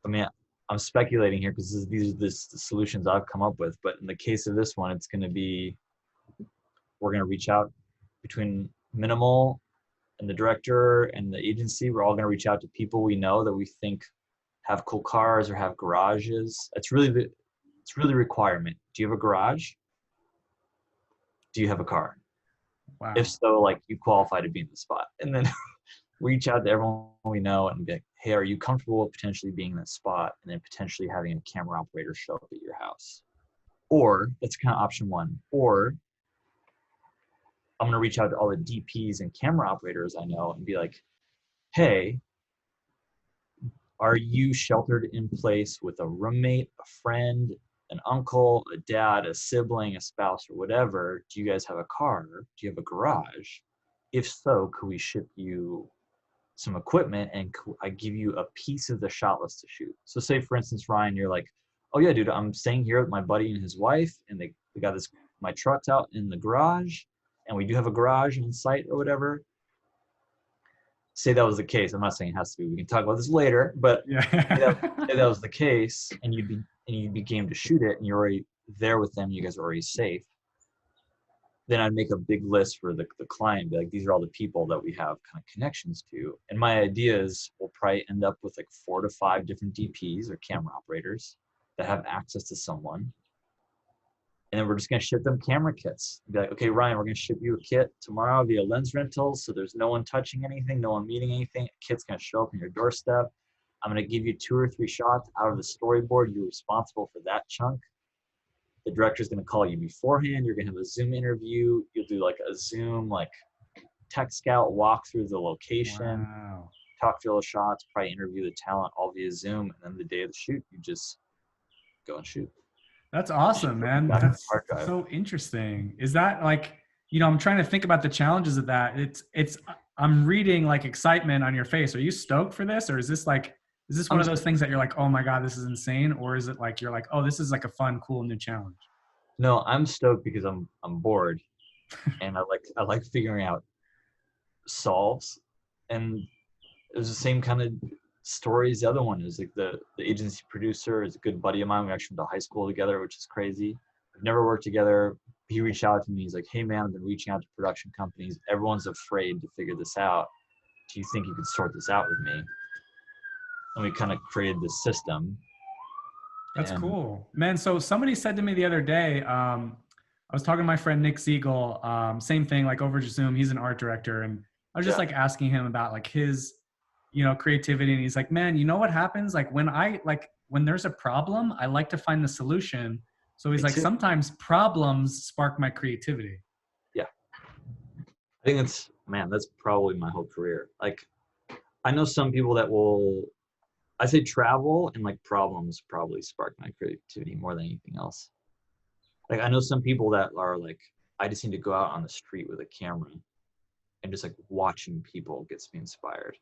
I mean, I'm speculating here because these are the solutions I've come up with. But in the case of this one, it's gonna be, we're gonna reach out between Minimal and the director and the agency. We're all gonna reach out to people we know that we think have cool cars or have garages. It's really the requirement. Do you have a garage? Do you have a car? Wow. If so, like, you qualify to be in the spot. And then reach out to everyone we know and be like, hey, are you comfortable with potentially being in that spot? And then potentially having a camera operator show up at your house. Or that's kind of option one. Or I'm going to reach out to all the DPs and camera operators I know and be like, hey, are you sheltered in place with a roommate, a friend, an uncle, a dad, a sibling, a spouse, or whatever? Do you guys have a car? Do you have a garage? If so, could we ship you some equipment and I give you a piece of the shot list to shoot? So say, for instance, Ryan, you're like, oh yeah, dude, I'm staying here with my buddy and his wife, and they got my truck's out in the garage, and we do have a garage on site or whatever. Say that was the case. I'm not saying it has to be. We can talk about this later, but Yeah. if that was the case, and you'd be game to shoot it, and you're already there with them, you guys are already safe. Then I'd make a big list for the client, be like, these are all the people that we have kind of connections to. And my idea is we'll probably end up with like 4 to 5 different DPs or camera operators that have access to someone. And then we're just going to ship them camera kits. Be like, okay, Ryan, we're going to ship you a kit tomorrow via lens rentals. So there's no one touching anything, no one meeting anything. A kit's going to show up on your doorstep. I'm going to give you 2 or 3 shots out of the storyboard. You're responsible for that chunk. The director's going to call you beforehand. You're going to have a Zoom interview. You'll do like a Zoom, like tech scout, walk through the location, talk through all the shots, probably interview the talent all via Zoom. And then the day of the shoot, you just go and shoot. That's awesome, man. That's so interesting. Is that like, I'm trying to think about the challenges of that. I'm reading like excitement on your face. Are you stoked for this? Or is this one of those things that you're like, oh my God, this is insane? Or is it like, you're like, oh, this is like a fun, cool new challenge? No, I'm stoked because I'm bored and I like figuring out solves. And it was the same kind of story as the other one. Is like the agency producer is a good buddy of mine. We actually went to high school together, which is crazy. We've never worked together. He reached out to me. He's like, hey man, I've been reaching out to production companies. Everyone's afraid to figure this out. Do you think you could sort this out with me? And we kind of created this system. That's cool, man. So somebody said to me the other day, I was talking to my friend Nick Siegel, same thing, like over Zoom. He's an art director, and I was just like asking him about like his, creativity. And he's like, man, you know what happens? Like when there's a problem, I like to find the solution. So he's like, sometimes problems spark my creativity. Yeah. I think that's probably my whole career. Like, I know some people that I say travel and like problems probably spark my creativity more than anything else. Like, I know some people that are like, I just need to go out on the street with a camera and just like watching people gets me inspired.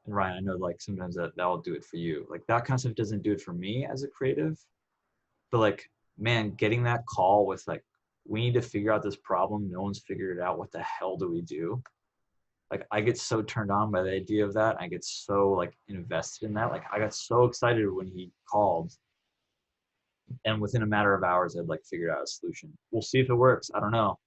And Ryan, I know like sometimes that'll do it for you. Like that kind of stuff doesn't do it for me as a creative, but like, man, getting that call with like, we need to figure out this problem. No one's figured it out. What the hell do we do? Like, I get so turned on by the idea of that. I get so like invested in that. Like, I got so excited when he called, and within a matter of hours, I'd like figured out a solution. We'll see if it works. I don't know.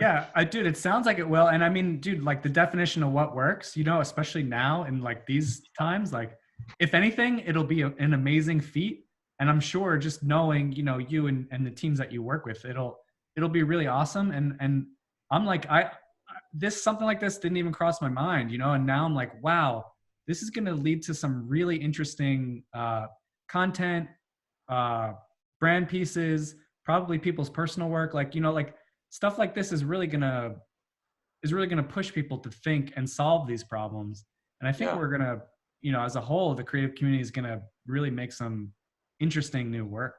Yeah, dude, it sounds like it will. And I mean, dude, like the definition of what works, especially now in like these times, like if anything, it'll be an amazing feat. And I'm sure just knowing, you and the teams that you work with, it'll be really awesome. And I'm like, something like this didn't even cross my mind, and now I'm like, wow, this is going to lead to some really interesting content, brand pieces, probably people's personal work. Like, like stuff like this is really going to push people to think and solve these problems. And I think we're going to, as a whole, the creative community is going to really make some interesting new work.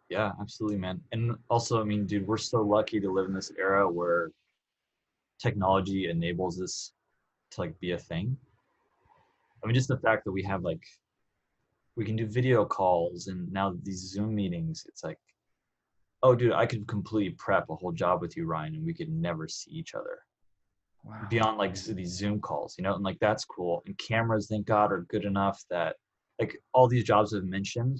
Yeah, absolutely, man. And also, I mean, dude, we're so lucky to live in this era where technology enables this to like be a thing. I mean, just the fact that we have like we can do video calls, and now these Zoom meetings, it's like, oh, dude, I could completely prep a whole job with you, Ryan, and we could never see each other Wow. beyond like these Zoom calls, you know, and like that's cool. And cameras, thank God, are good enough that like all these jobs I've mentioned,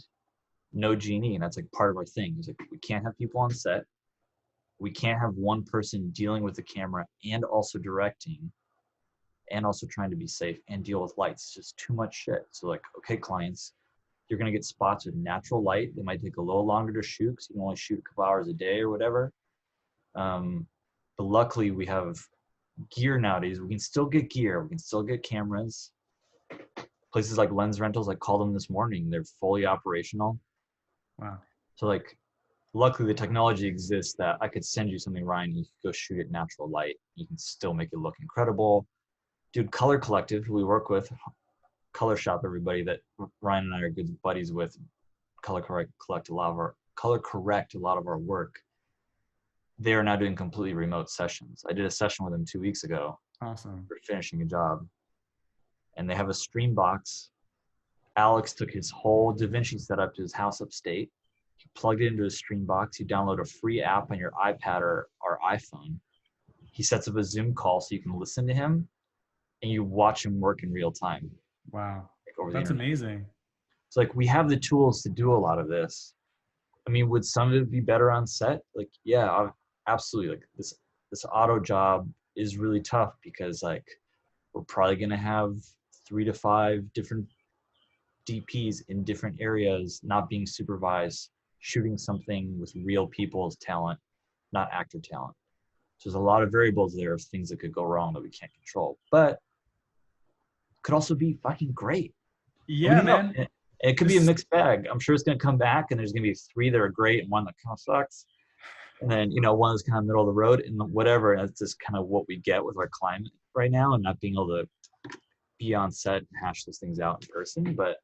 no genie, and that's like part of our thing. Is like we can't have people on set, we can't have one person dealing with the camera and also directing, and also trying to be safe and deal with lights. It's just too much shit. So like, okay, clients, you're gonna get spots with natural light. They might take a little longer to shoot because you can only shoot a couple hours a day or whatever. But luckily we have gear nowadays. We can still get gear. We can still get cameras. Places like Lens Rentals, I called them this morning. They're fully operational. Wow. So like, luckily the technology exists that I could send you something, Ryan. You could go shoot it natural light. You can still make it look incredible. Dude, Color Collective, who we work with, Color Shop, everybody that Ryan and I are good buddies with, correct a lot of our work. They are now doing completely remote sessions. I did a session with them 2 weeks ago. Awesome. For finishing a job, and they have a stream box. Alex took his whole DaVinci setup to his house upstate. He plugged it into his stream box. You download a free app on your iPad or iPhone. He sets up a Zoom call so you can listen to him and you watch him work in real time. Wow. Like over the That's internet. amazing. It's like we have the tools to do a lot of this. I mean, would some of it be better on set? Like, yeah, absolutely. Like this auto job is really tough because like we're probably gonna have 3 to 5 different DPs in different areas, not being supervised, shooting something with real people's talent, not actor talent. So there's a lot of variables there of things that could go wrong that we can't control, but could also be fucking great. Yeah, man. It could be a mixed bag. I'm sure it's going to come back and there's going to be 3 that are great and 1 that kind of sucks. And then, you know, 1 is kind of middle of the road and whatever. And that's just kind of what we get with our climate right now and not being able to be on set and hash those things out in person. But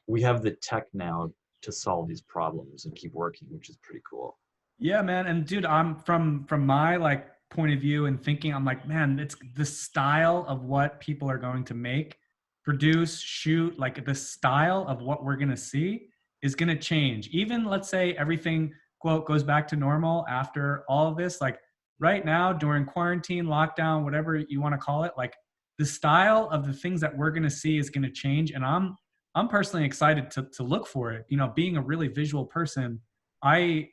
we have the tech now to solve these problems and keep working, which is pretty cool. Yeah, man. And dude, I'm from my like point of view and thinking, I'm like, man, it's the style of what people are going to make, produce, shoot, like the style of what we're going to see is going to change. Even let's say everything quote goes back to normal after all of this, like right now during quarantine, lockdown, whatever you want to call it, like the style of the things that we're going to see is going to change. And I'm personally excited to look for it. You know, being a really visual person, I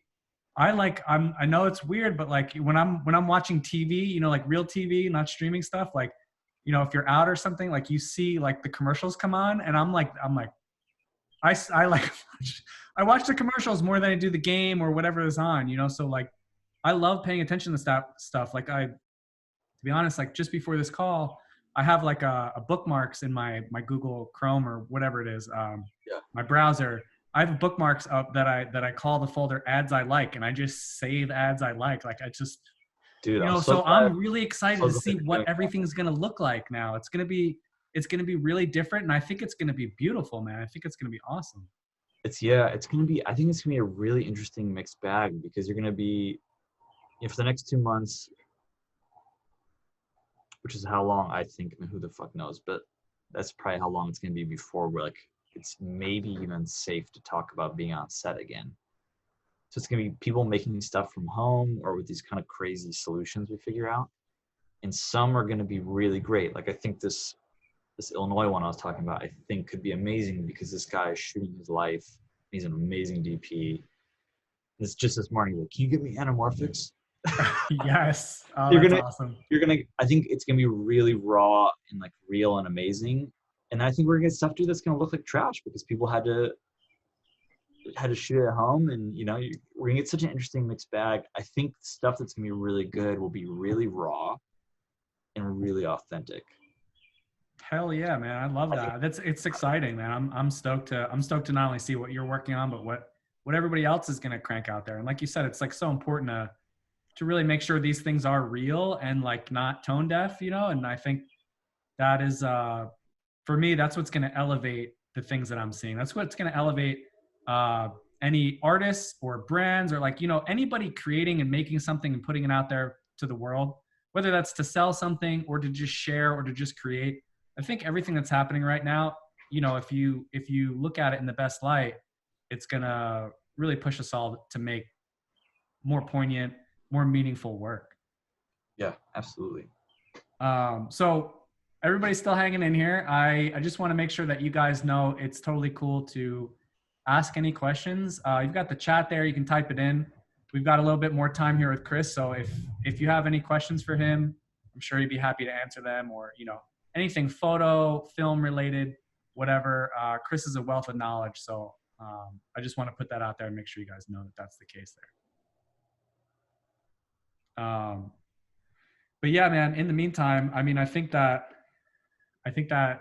know it's weird, but like when I'm watching TV, you know, like real TV, not streaming stuff, like, you know, if you're out or something, like you see like the commercials come on and I'm like, I like, I watch the commercials more than I do the game or whatever is on, you know? So like, I love paying attention to stuff. Like to be honest, like just before this call, I have like a bookmarks in my Google Chrome or whatever it is, my browser. I have bookmarks up that I call the folder ads I like, and I just save ads I like. Like I just, dude, you know, so I'm really excited to see what everything's going to look like now. It's going to be really different. And I think it's going to be beautiful, man. I think it's going to be awesome. I think it's going to be a really interesting mixed bag because you're going to be, for the next 2 months, which is how long I think, I mean, who the fuck knows, but that's probably how long it's going to be before we're like, it's maybe even safe to talk about being on set again. So it's going to be people making stuff from home or with these kind of crazy solutions we figure out. And some are going to be really great. Like I think this Illinois one I was talking about, I think could be amazing because this guy is shooting his life. He's an amazing DP. And it's just this morning, like, can you give me anamorphics? Yes. Oh, that's awesome. I think it's gonna be really raw and like real and amazing. And I think we're gonna get stuff that's gonna look like trash because people had to shoot it at home. And you know, we're gonna get such an interesting mixed bag. I think stuff that's gonna be really good will be really raw and really authentic. Hell yeah, man! I love that. It's exciting, man. I'm stoked to not only see what you're working on, but what everybody else is gonna crank out there. And like you said, it's like so important to really make sure these things are real and like not tone deaf, you know? And I think that is, for me, that's what's going to elevate the things that I'm seeing. That's what's going to elevate any artists or brands or like, you know, anybody creating and making something and putting it out there to the world, whether that's to sell something or to just share or to just create. I think everything that's happening right now, if you look at it in the best light, it's gonna really push us all to make more poignant, more meaningful work. Yeah, absolutely. So everybody's still hanging in here. I just want to make sure that you guys know it's totally cool to ask any questions. You've got the chat there. You can type it in. We've got a little bit more time here with Kris. So if you have any questions for him, I'm sure he'd be happy to answer them, or, anything photo, film related, whatever. Kris is a wealth of knowledge. So I just want to put that out there and make sure you guys know that that's the case there. But yeah, man, in the meantime, I mean, I think that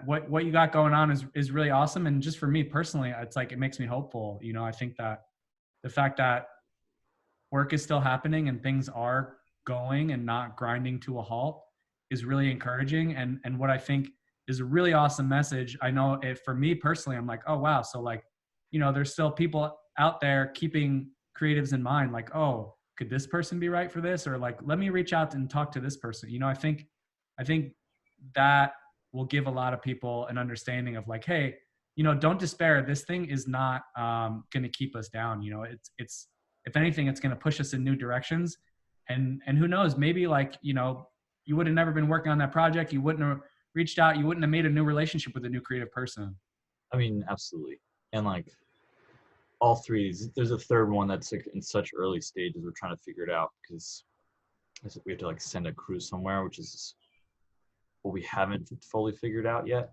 what you got going on is really awesome. And just for me personally, it's like, it makes me hopeful. I think that the fact that work is still happening and things are going and not grinding to a halt is really encouraging. And what I think is a really awesome message. I know for me personally, I'm like, oh, wow. So like, there's still people out there keeping creatives in mind, like, oh, could this person be right for this? Or like, let me reach out and talk to this person. I think that will give a lot of people an understanding of like, hey, don't despair. This thing is not going to keep us down. It's if anything, it's going to push us in new directions. And who knows, maybe like, you would have never been working on that project. You wouldn't have reached out. You wouldn't have made a new relationship with a new creative person. I mean, absolutely. And like all three, there's a third one that's like in such early stages. We're trying to figure it out because we have to like send a crew somewhere, which is what we haven't fully figured out yet.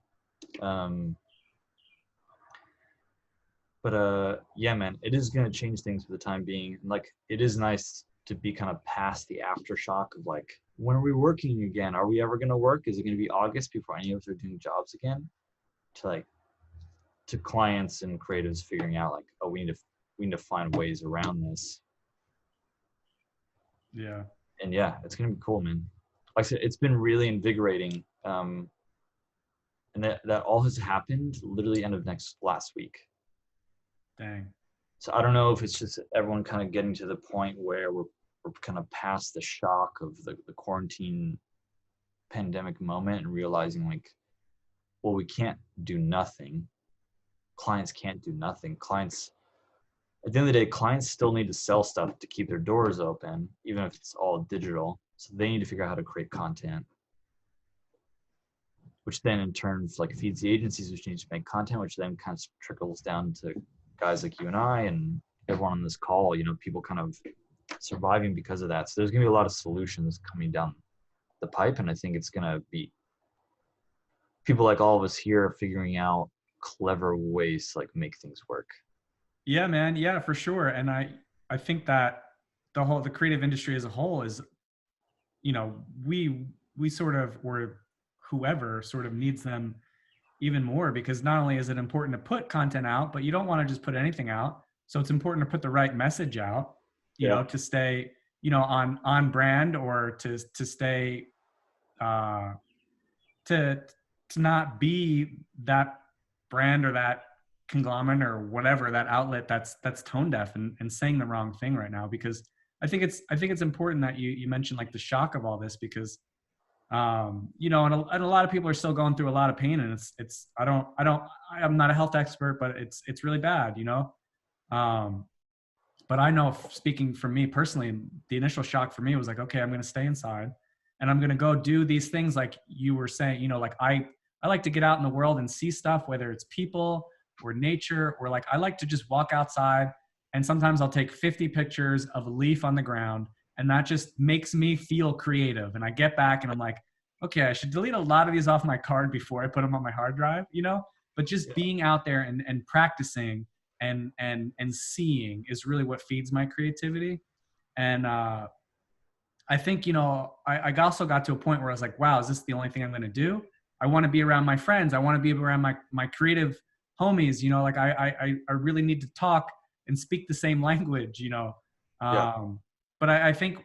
But yeah, man, it is going to change things for the time being. Like, it is nice to be kind of past the aftershock of like, when are we working again? Are we ever going to work? Is it going to be August before any of us are doing jobs again? To clients and creatives figuring out like, oh, we need to find ways around this. Yeah. And yeah, it's going to be cool, man. Like I said, it's been really invigorating. And that all has happened literally end of last week. Dang. So I don't know if it's just everyone kind of getting to the point where we're kind of past the shock of the quarantine pandemic moment and realizing like, well, we can't do nothing. Clients can't do nothing. Clients, at the end of the day, clients still need to sell stuff to keep their doors open, even if it's all digital. So they need to figure out how to create content, which then in turn like feeds the agencies, which needs to make content, which then kind of trickles down to guys like you and I and everyone on this call, people kind of surviving because of that. So there's going to be a lot of solutions coming down the pipe. And I think it's going to be people like all of us here figuring out clever ways to like make things work. Yeah, man. Yeah, for sure. And I think that the creative industry as a whole is, we sort of, or whoever sort of needs them even more, because not only is it important to put content out, but you don't want to just put anything out. So it's important to put the right message out, you know, to stay, on brand, or to stay, to not be that brand or that conglomerate or whatever, that outlet that's tone deaf and saying the wrong thing right now. Because I think it's important that you mentioned like the shock of all this, because and a lot of people are still going through a lot of pain, and I'm not a health expert, but it's really bad, but I know, speaking for me personally, the initial shock for me was like, okay, I'm going to stay inside and I'm going to go do these things. Like you were saying, like I like to get out in the world and see stuff, whether it's people or nature, or like, I like to just walk outside, and sometimes I'll take 50 pictures of a leaf on the ground, and that just makes me feel creative. And I get back and I'm like, okay, I should delete a lot of these off my card before I put them on my hard drive, but just being out there and practicing and seeing is really what feeds my creativity. And I think, I also got to a point where I was like, wow, is this the only thing I'm going to do? I want to be around my friends. I want to be around my creative homies, like I really need to talk and speak the same language, but I think,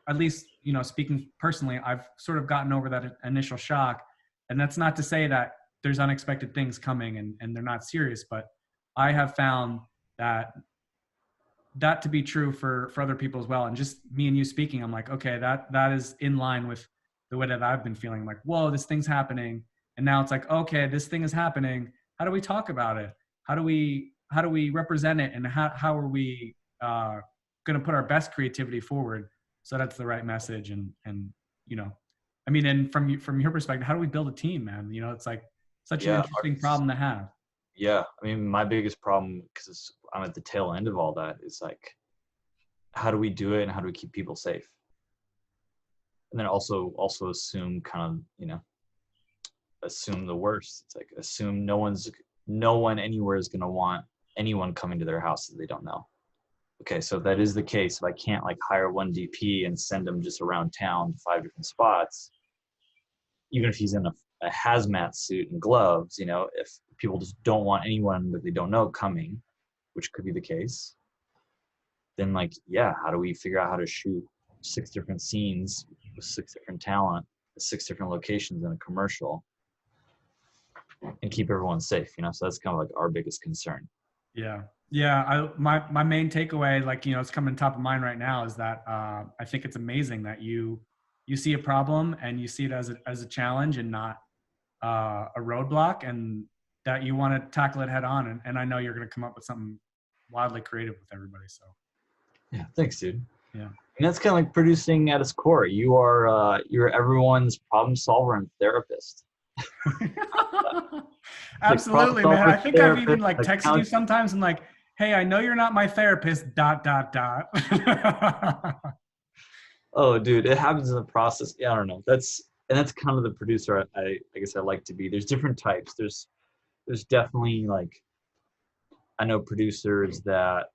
at least, speaking personally, I've sort of gotten over that initial shock. And that's not to say that there's unexpected things coming and they're not serious, but I have found that to be true for other people as well. And just me and you speaking, I'm like, okay, that is in line with the way that I've been feeling. Like, whoa, this thing's happening. And now it's like, okay, this thing is happening. do we talk about it? How do we represent it? And how are we going to put our best creativity forward so that's the right message? And you know, I mean, and from your perspective, how do we build a team, man? You know, it's like such an interesting problem to have. Yeah, I mean, my biggest problem, because I'm at the tail end of all that, is like, how do we do it and how do we keep people safe? And then also assume assume the worst. It's like, assume no one anywhere is going to want anyone coming to their house that they don't know. Okay, so if that is the case, if I can't like hire one DP and send him just around town to 5 different spots, even if he's in a hazmat suit and gloves, if people just don't want anyone that they don't know coming, which could be the case, then like, yeah, how do we figure out how to shoot 6 different scenes with 6 different talent, 6 different locations in a commercial, and keep everyone safe, So that's kind of like our biggest concern. Yeah. My main takeaway, like, it's coming top of mind right now, is that I think it's amazing that you see a problem and you see it as a challenge and not a roadblock, and that you want to tackle it head on. And I know you're going to come up with something wildly creative with everybody. So yeah, thanks, dude. Yeah. And that's kind of like producing at its core. You're everyone's problem solver and therapist. Absolutely, man. I think I've even like texted you sometimes and like, hey, I know you're not my therapist, ... Oh, dude, it happens in the process. Yeah, I don't know. That's kind of the producer I guess I like to be. There's different types. There's definitely, like, I know producers that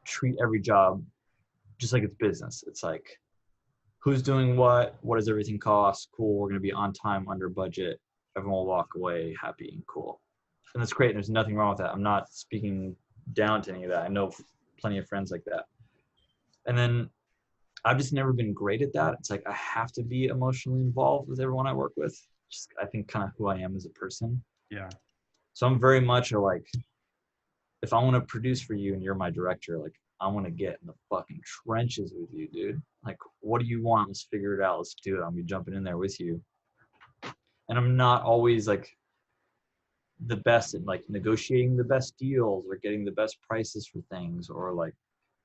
treat every job just like it's business. It's like, who's doing what does everything cost? Cool, we're going to be on time, under budget. Everyone will walk away happy and cool. And that's great. There's nothing wrong with that. I'm not speaking down to any of that. I know plenty of friends like that. And then I've just never been great at that. It's like, I have to be emotionally involved with everyone I work with. Just, I think, kind of who I am as a person. Yeah. So I'm very much like, if I want to produce for you and you're my director, like, I want to get in the fucking trenches with you, dude. Like, what do you want? Let's figure it out. Let's do it. I'm gonna be jumping in there with you. And I'm not always like the best at like negotiating the best deals or getting the best prices for things, or like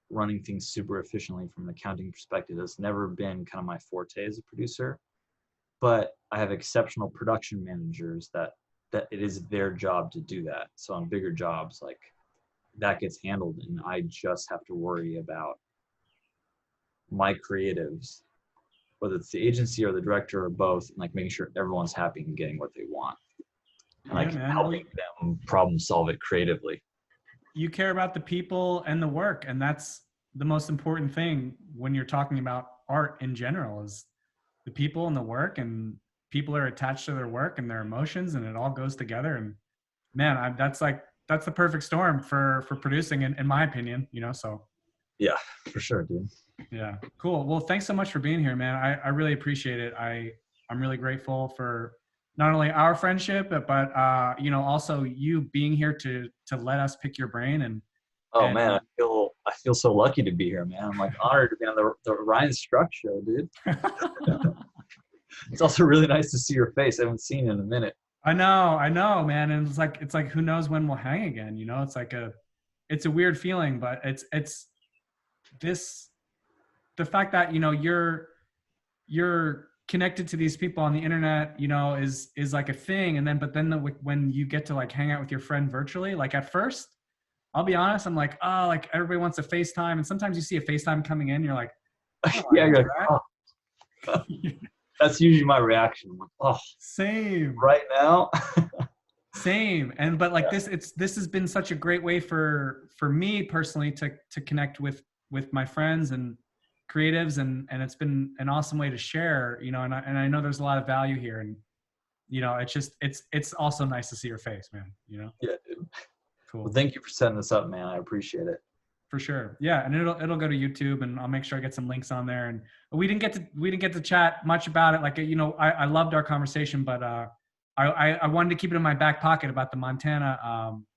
running things super efficiently from an accounting perspective. That's never been kind of my forte as a producer. But I have exceptional production managers that it is their job to do that. So on bigger jobs, like, that gets handled, and I just have to worry about my creatives, whether it's the agency or the director or both, and like making sure everyone's happy and getting what they want, and like helping them problem solve it creatively. You care about the people and the work, and that's the most important thing when you're talking about art in general, is the people and the work, and people are attached to their work and their emotions, and it all goes together. And man, that's the perfect storm for producing, in my opinion, so. Yeah, for sure, dude. Yeah. Cool. Well, thanks so much for being here, man. I really appreciate it. I'm really grateful for not only our friendship, but also you being here to let us pick your brain. And man, I feel so lucky to be here, man. I'm like honored to be on the Ryan Struck show, dude. It's also really nice to see your face. I haven't seen you in a minute. I know, man. And it's like, who knows when we'll hang again, it's like it's a weird feeling, but it's the fact that, you're connected to these people on the internet, is like a thing. And then, when you get to like hang out with your friend virtually, like at first, I'll be honest, I'm like, oh, like everybody wants a FaceTime. And sometimes you see a FaceTime coming in, you're like, oh, yeah, you're like, oh. That's usually my reaction. I'm like, oh, same right now. Same. And, but like this has been such a great way for me personally to connect with my friends and creatives. And it's been an awesome way to share, and I know there's a lot of value here, and, it's also nice to see your face, man, Yeah, dude. Cool. Well, thank you for setting this up, man. I appreciate it. For sure. Yeah. And it'll go to YouTube, and I'll make sure I get some links on there. And we didn't get to chat much about it. Like, I loved our conversation, but I wanted to keep it in my back pocket about the Montana.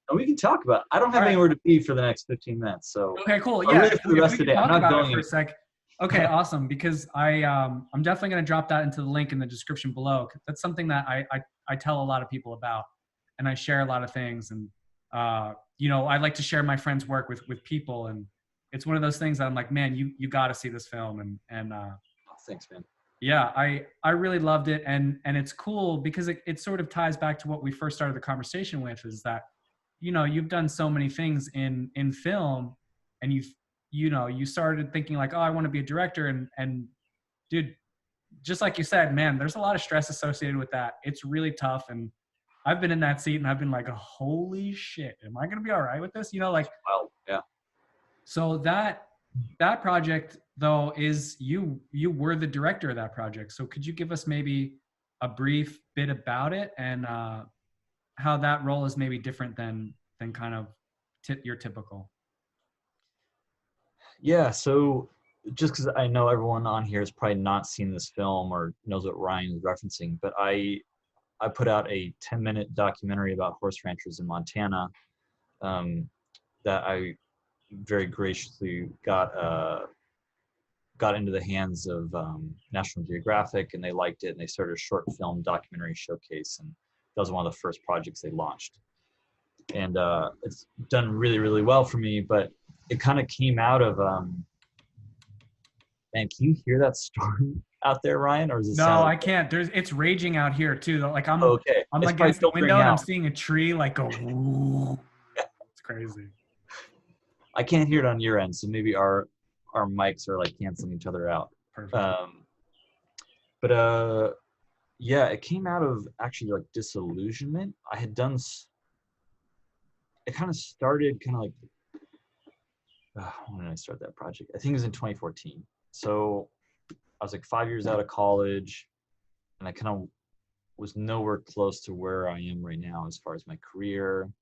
And we can talk about it. I don't have anywhere to be for the next 15 minutes. So okay, cool. Yeah. Really for the rest of the day. I'm not going for a sec. Okay, awesome. Because I'm definitely going to drop that into the link in the description below. That's something that I tell a lot of people about. and I share a lot of things. And, you know, I like to share my friends' work with people. And it's one of those things that I'm like, man, you got to see this film. Oh, thanks, man. Yeah, I really loved it. And it's cool because it sort of ties back to what we first started the conversation with, is that, you know, you've done so many things in film, and you know, you started thinking like, oh, I want to be a director. And dude, just like you said, man, there's a lot of stress associated with that. It's really tough. And I've been in that seat and I've been like, holy shit, am I going to be all right with this? You know, like, Well, yeah. So that project though is you were the director of that project. So could you give us maybe a brief bit about it, and how that role is maybe different than kind of your typical? Yeah, so just because I know everyone on here has probably not seen this film or knows what Ryan is referencing, but I put out a 10-minute documentary about horse ranchers in Montana, that I very graciously got into the hands of National Geographic, and they liked it, and they started a short film documentary showcase, and that was one of the first projects they launched. And it's done really, really well for me, but it kind of came out of, man, can you hear that storm out there, Ryan? Or is it No, sound I can't. It's raging out here too. Like I'm okay? I'm It's against the probably window and I'm out. seeing a tree like go. Ooh. It's crazy. I can't hear it on your end, so maybe our mics are like canceling each other out. Perfect. But yeah, it came out of actually like disillusionment. I had done. It kind of started kind of like, when did I start that project? I think it was in 2014. So I was like 5 years out of college, and I kind of was nowhere close to where I am right now as far as my career. I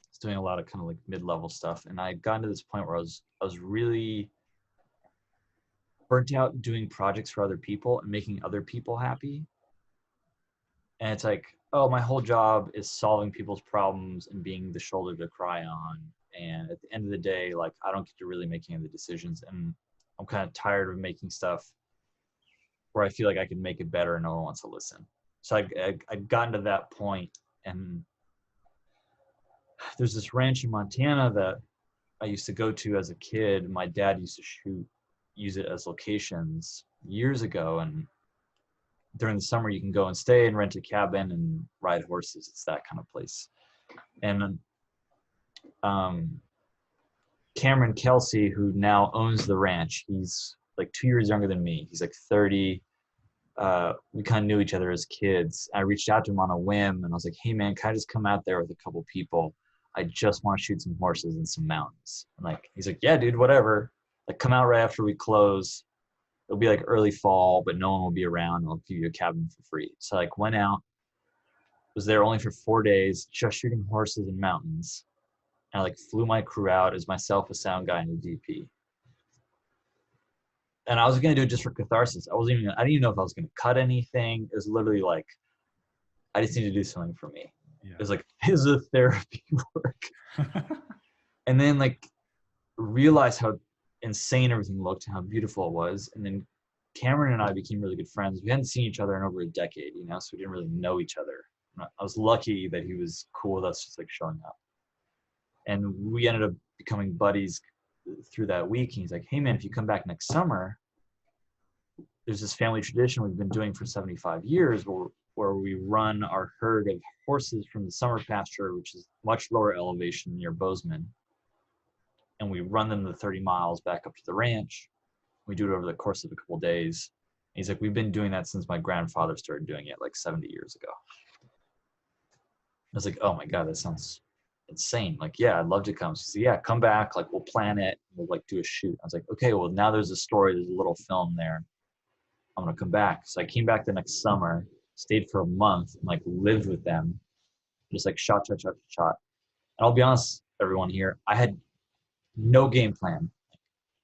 was doing a lot of kind of like mid-level stuff, and I got to this point where I was really burnt out doing projects for other people and making other people happy. And it's like, oh, my whole job is solving people's problems and being the shoulder to cry on. And at the end of the day, like, I don't get to really make any of the decisions. And I'm kind of tired of making stuff where I feel like I can make it better and no one wants to listen. So I got to that point, and there's this ranch in Montana that I used to go to as a kid. My dad used to use it as locations years ago. And during the summer, you can go and stay and rent a cabin and ride horses. It's that kind of place. And Cameron Kelsey, who now owns the ranch, he's like 2 years younger than me. He's like 30. We kind of knew each other as kids. I reached out to him on a whim, and I was like, hey man, can I just come out there with a couple people? I just want to shoot some horses in some mountains. And like, he's like, yeah, dude, whatever. Like, come out right after we close. It'll be like early fall, but no one will be around. I'll give you a cabin for free. So I like went out, was there only for 4 days, just shooting horses in mountains. And I like flew my crew out as myself, a sound guy, and a DP. And I was gonna do it just for catharsis. I didn't even know if I was gonna cut anything. It was literally like, I just need to do something for me. Yeah. It was like physiotherapy work. And then like realize how insane everything looked and how beautiful it was. And then Cameron and I became really good friends. We hadn't seen each other in over a decade, you know, so we didn't really know each other. I was lucky that he was cool with us just like showing up. And we ended up becoming buddies through that week. And he's like, hey man, if you come back next summer, there's this family tradition we've been doing for 75 years where we run our herd of horses from the summer pasture, which is much lower elevation near Bozeman. And we run them the 30 miles back up to the ranch. We do it over the course of a couple of days. And he's like, we've been doing that since my grandfather started doing it like 70 years ago. I was like, oh my God, that sounds insane. Like, yeah, I'd love to come. So yeah, come back. Like, we'll plan it. We'll like do a shoot. I was like, okay, well now there's a story. There's a little film there. I'm going to come back. So I came back the next summer, stayed for a month, and like lived with them. Just like shot. And I'll be honest, everyone here, I had no game plan.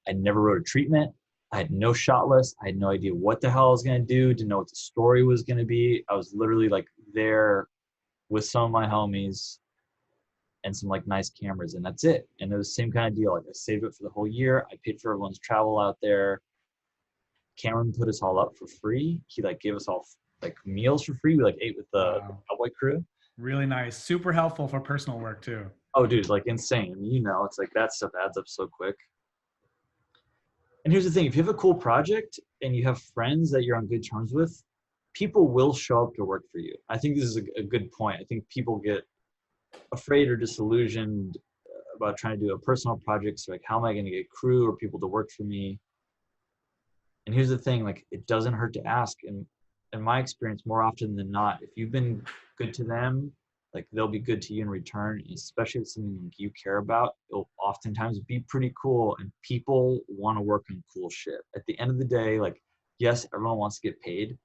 I never wrote a treatment. I had no shot list. I had no idea what the hell I was going to do, didn't know what the story was going to be. I was literally like there with some of my homies and some like nice cameras, and that's it. And it was the same kind of deal. Like, I saved it for the whole year. I paid for everyone's travel out there. Cameron put us all up for free. He like gave us all like meals for free. We like ate with the cowboy crew. Really nice. Super helpful for personal work too. Oh, dude, like insane. I mean, you know, it's like that stuff adds up so quick. And here's the thing, if you have a cool project and you have friends that you're on good terms with, people will show up to work for you. I think this is a good point. I think people get afraid or disillusioned about trying to do a personal project. So like, how am I going to get crew or people to work for me? And here's the thing, like, it doesn't hurt to ask. And in my experience, more often than not, if you've been good to them, like they'll be good to you in return, especially if it's something like you care about. It'll oftentimes be pretty cool, and people want to work on cool shit. At the end of the day, like, yes, everyone wants to get paid,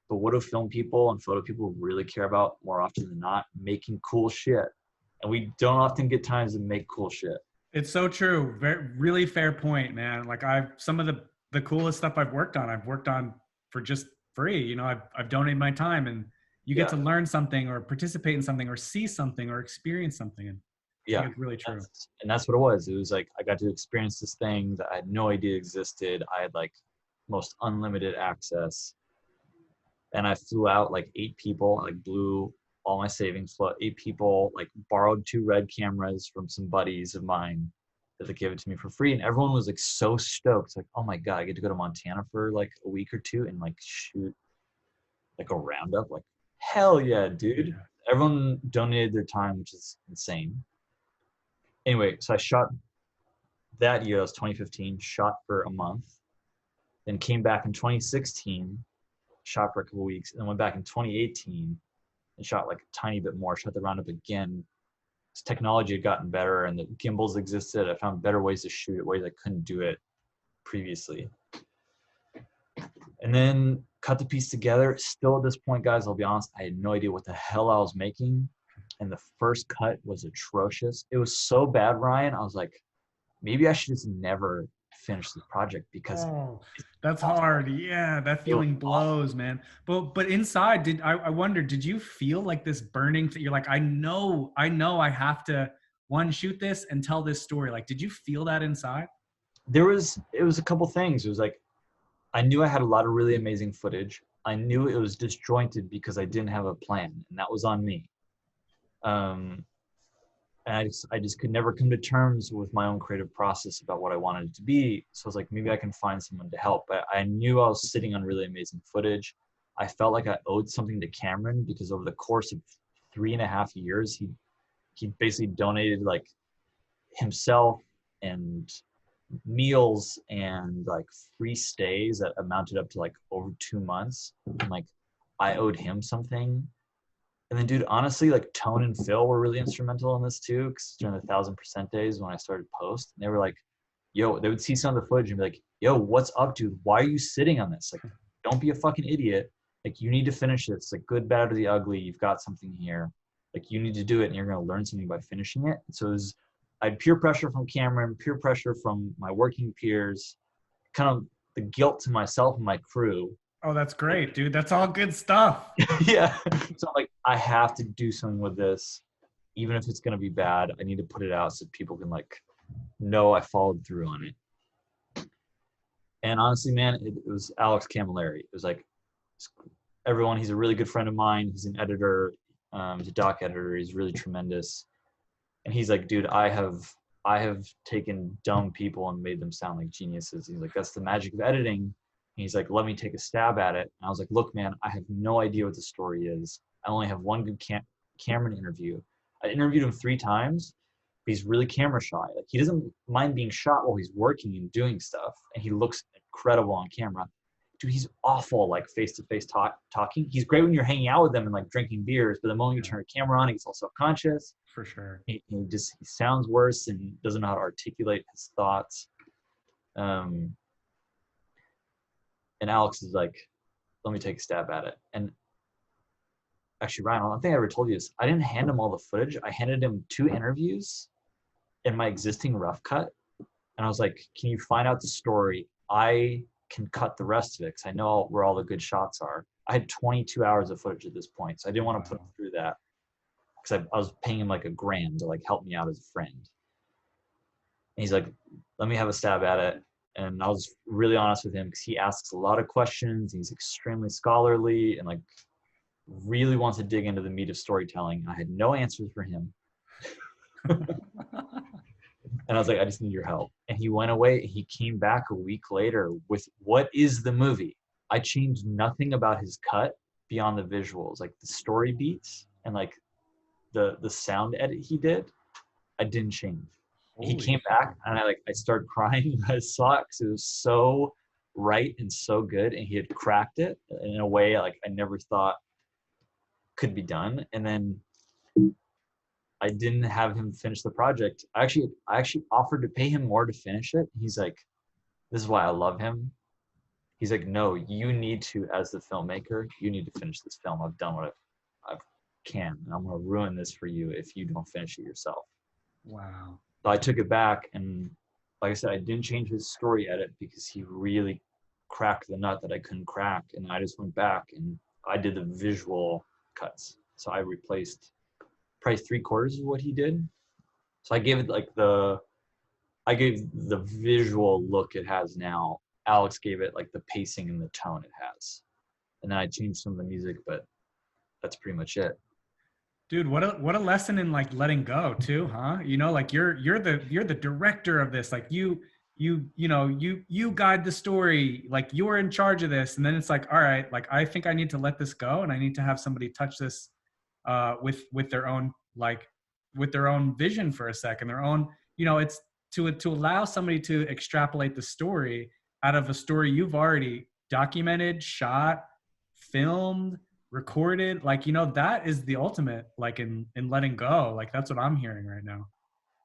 but what do film people and photo people really care about more often than not? Making cool shit. And we don't often get times to make cool shit. It's so true. Very, really fair point, man. Like some of the coolest stuff I've worked on for just free. You know, I've donated my time, and you get Yeah. to learn something or participate in something or see something or experience something. And I Yeah. think it's really true. And that's what it was. It was like, I got to experience this thing that I had no idea existed. I had like most unlimited access. And I flew out like 8 people, like blew all my savings, flew out 8 people, like borrowed 2 red cameras from some buddies of mine that they gave it to me for free. And everyone was like so stoked. Like, oh my God, I get to go to Montana for like a week or 2 and like shoot like a roundup. Like, hell yeah, dude. Yeah. Everyone donated their time, which is insane. Anyway, so I shot that year, it was 2015, shot for a month, then came back in 2016, shot for a couple weeks, and then went back in 2018 and shot like a tiny bit more, shot the roundup again. This technology had gotten better and the gimbals existed. I found better ways to shoot it, ways I couldn't do it previously. And then cut the piece together. Still at this point, guys, I'll be honest, I had no idea what the hell I was making. And the first cut was atrocious. It was so bad, Ryan. I was like, maybe I should just never finish the project because that's hard. Yeah, that feeling blows, man. But inside, I wonder, did you feel like this burning you're like, I know I have to shoot this and tell this story. Like, did you feel that inside? It was a couple things. It was like, I knew I had a lot of really amazing footage. I knew it was disjointed because I didn't have a plan, and that was on me. And I just could never come to terms with my own creative process about what I wanted it to be. So I was like, maybe I can find someone to help. But I knew I was sitting on really amazing footage. I felt like I owed something to Cameron because over the course of 3.5 years, he basically donated like himself and meals and like free stays that amounted up to like over 2 months. And like, I owed him something. And then, dude, honestly, like Tone and Phil were really instrumental in this too, because during the 1000% days when I started post, and they were like, yo, they would see some of the footage and be like, yo, what's up, dude? Why are you sitting on this? Like, don't be a fucking idiot. Like, you need to finish this. Like, good, bad, or the ugly. You've got something here. Like, you need to do it, and you're going to learn something by finishing it. And so I had peer pressure from Cameron, peer pressure from my working peers, kind of the guilt to myself and my crew. Oh, that's great, dude. That's all good stuff. Yeah. So like, I have to do something with this, even if it's going to be bad. I need to put it out so people can like know I followed through on it. And honestly, man, it was Alex Camilleri. It was like, everyone, he's a really good friend of mine. He's an editor. He's a doc editor. He's really tremendous. And he's like, dude, I have taken dumb people and made them sound like geniuses. He's like, that's the magic of editing. And he's like, let me take a stab at it. And I was like, look, man, I have no idea what the story is. I only have one good Cameron interview. I interviewed him 3 times, but he's really camera shy. Like, he doesn't mind being shot while he's working and doing stuff. And he looks incredible on camera. Dude, he's awful, like face-to-face talking. He's great when you're hanging out with them and like drinking beers, but the moment you turn a camera on, he gets all self-conscious. For sure. He sounds worse and doesn't know how to articulate his thoughts. And Alex is like, let me take a stab at it. And actually, Ryan, I don't think I ever told you this. I didn't hand him all the footage. I handed him 2 interviews in my existing rough cut. And I was like, can you find out the story? I can cut the rest of it because I know where all the good shots are. I had 22 hours of footage at this point, so I didn't want to put him through that because I was paying him like $1,000 to like help me out as a friend. And he's like, let me have a stab at it. And I was really honest with him because he asks a lot of questions. He's extremely scholarly and like really wants to dig into the meat of storytelling. I had no answers for him. And I was like, I just need your help. And he went away and he came back a week later with what is the movie? I changed nothing about his cut beyond the visuals, like the story beats and like the sound edit he did. I didn't change. He came back and I started crying when I saw it because it was so right and so good, and he had cracked it in a way like I never thought could be done. And then I didn't have him finish the project. I actually offered to pay him more to finish it. He's like, this is why I love him. He's like, no, you need to, as the filmmaker, you need to finish this film. I've done what I can, and I'm gonna ruin this for you if you don't finish it yourself. Wow. So I took it back, and like I said, I didn't change his story edit because he really cracked the nut that I couldn't crack, and I just went back and I did the visual cuts. So I replaced probably 3/4 of what he did. So I gave it like the visual look it has now. Alex gave it like the pacing and the tone it has. And then I changed some of the music, but that's pretty much it. Dude, what a lesson in like letting go too, huh? You know, like you're the director of this. Like you guide the story, like you're in charge of this. And then it's like, all right, like I think I need to let this go and I need to have somebody touch this with their own vision for a second, their own, it's to allow somebody to extrapolate the story out of a story you've already documented, shot, filmed, recorded. Like, that is the ultimate, like in letting go. Like that's what I'm hearing right now.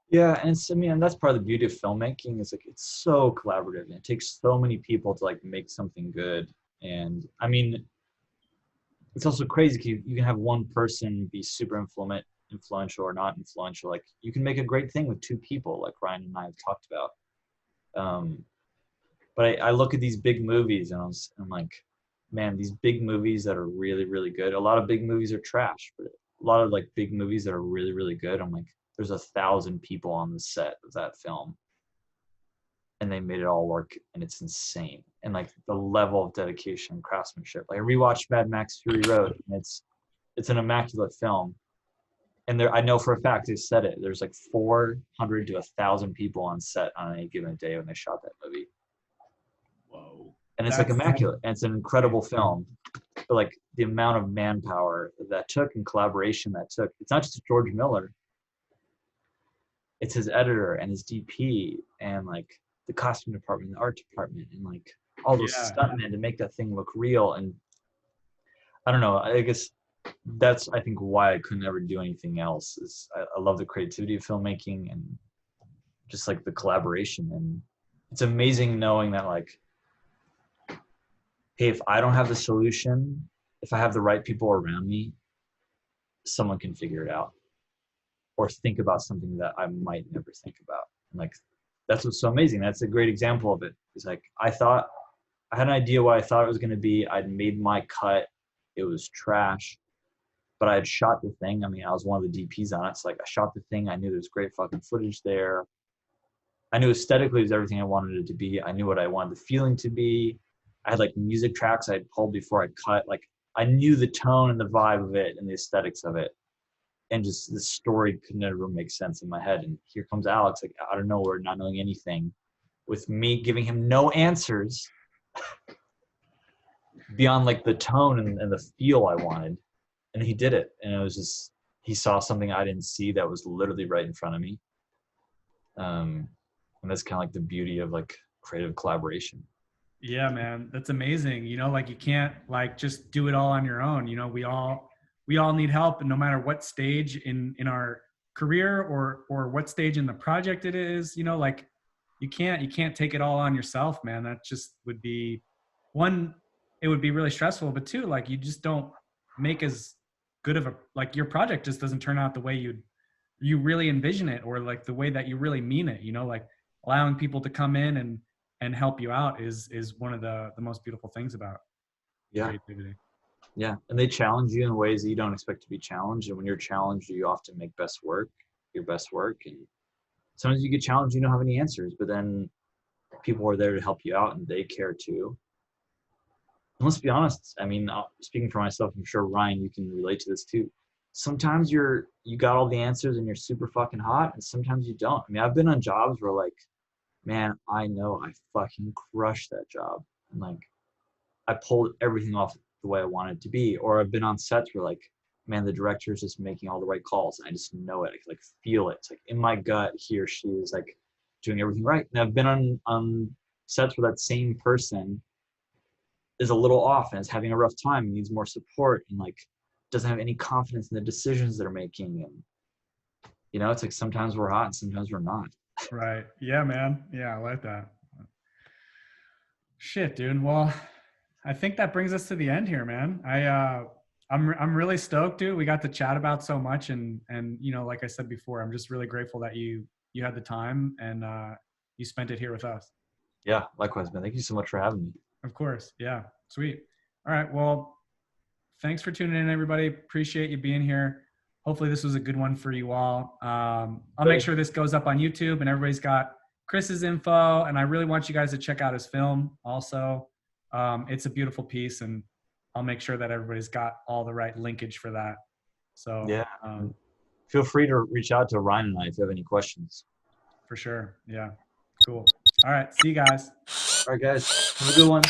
Yeah, and so, I mean, that's part of the beauty of filmmaking is like it's so collaborative and it takes so many people to like make something good. And I mean, it's also crazy because you can have one person be super influential or not influential. Like you can make a great thing with two people, like Ryan and I have talked about. But I look at these big movies and I'm like, man, these big movies that are really, really good. A lot of big movies are trash, but a lot of like big movies that are really, really good. I'm like, there's 1,000 people on the set of that film, and they made it all work, and it's insane. And like the level of dedication and craftsmanship. Like I rewatched Mad Max Fury Road, and it's an immaculate film. And I know for a fact they said it. There's like 400 to 1,000 people on set on any given day when they shot that movie. Whoa. And it's like immaculate, and it's an incredible film. But like the amount of manpower that took and collaboration that took. It's not just George Miller. It's his editor and his DP and like the costume department, the art department, and like all those stuntmen to make that thing look real. And I don't know, I guess that's, I think, why I couldn't ever do anything else is I love the creativity of filmmaking and just like the collaboration. And it's amazing knowing that like, hey, if I don't have the solution, if I have the right people around me, someone can figure it out or think about something that I might never think about. And like, that's what's so amazing. That's a great example of it. It's like, I had an idea what I thought it was going to be. I'd made my cut. It was trash, but I had shot the thing. I mean, I was one of the DPs on it. So like I shot the thing. I knew there was great fucking footage there. I knew aesthetically it was everything I wanted it to be. I knew what I wanted the feeling to be. I had like music tracks I had pulled before I cut. Like I knew the tone and the vibe of it and the aesthetics of it. And just the story could never make sense in my head. And here comes Alex, like out of nowhere, not knowing anything, with me giving him no answers beyond like the tone and the feel I wanted. And he did it. And it was just, he saw something I didn't see that was literally right in front of me. And that's kind of like the beauty of like creative collaboration. Yeah, man, that's amazing. Like you can't like just do it all on your own. We all need help, and no matter what stage in our career or what stage in the project it is, like you can't take it all on yourself, man. That just would be one, it would be really stressful, but two, like you just don't make as good of a, like your project just doesn't turn out the way you really envision it, or like the way that you really mean it, like allowing people to come in and help you out is one of the most beautiful things about creativity. Yeah, and they challenge you in ways that you don't expect to be challenged. And when you're challenged, you often make your best work. And sometimes you get challenged, you don't have any answers, but then people are there to help you out and they care too. let's be honest. I mean, speaking for myself, I'm sure Ryan, you can relate to this too. Sometimes you got all the answers and you're super fucking hot, and sometimes you don't. I mean, I've been on jobs where like, man, I know I fucking crushed that job, and like I pulled everything off the way I wanted it to be. Or I've been on sets where like, man, the director is just making all the right calls, and I just know it. I can like feel it. It's like in my gut, he or she is like doing everything right. And I've been on sets where that same person is a little off and is having a rough time and needs more support and like doesn't have any confidence in the decisions they're making. And it's like sometimes we're hot and sometimes we're not. Right. Yeah, man. Yeah, I like that. Shit, dude. Well, I think that brings us to the end here, man. I'm really stoked, dude. We got to chat about so much, and like I said before, I'm just really grateful that you had the time and you spent it here with us. Yeah, likewise, man. Thank you so much for having me. Of course. Yeah. Sweet. All right. Well, thanks for tuning in, everybody. Appreciate you being here. Hopefully this was a good one for you all. I'll make sure this goes up on YouTube and everybody's got Kris's info. And I really want you guys to check out his film also. It's a beautiful piece, and I'll make sure that everybody's got all the right linkage for that. So yeah, feel free to reach out to Ryan and I if you have any questions. For sure. Yeah. Cool. All right. See you guys. All right, guys. Have a good one.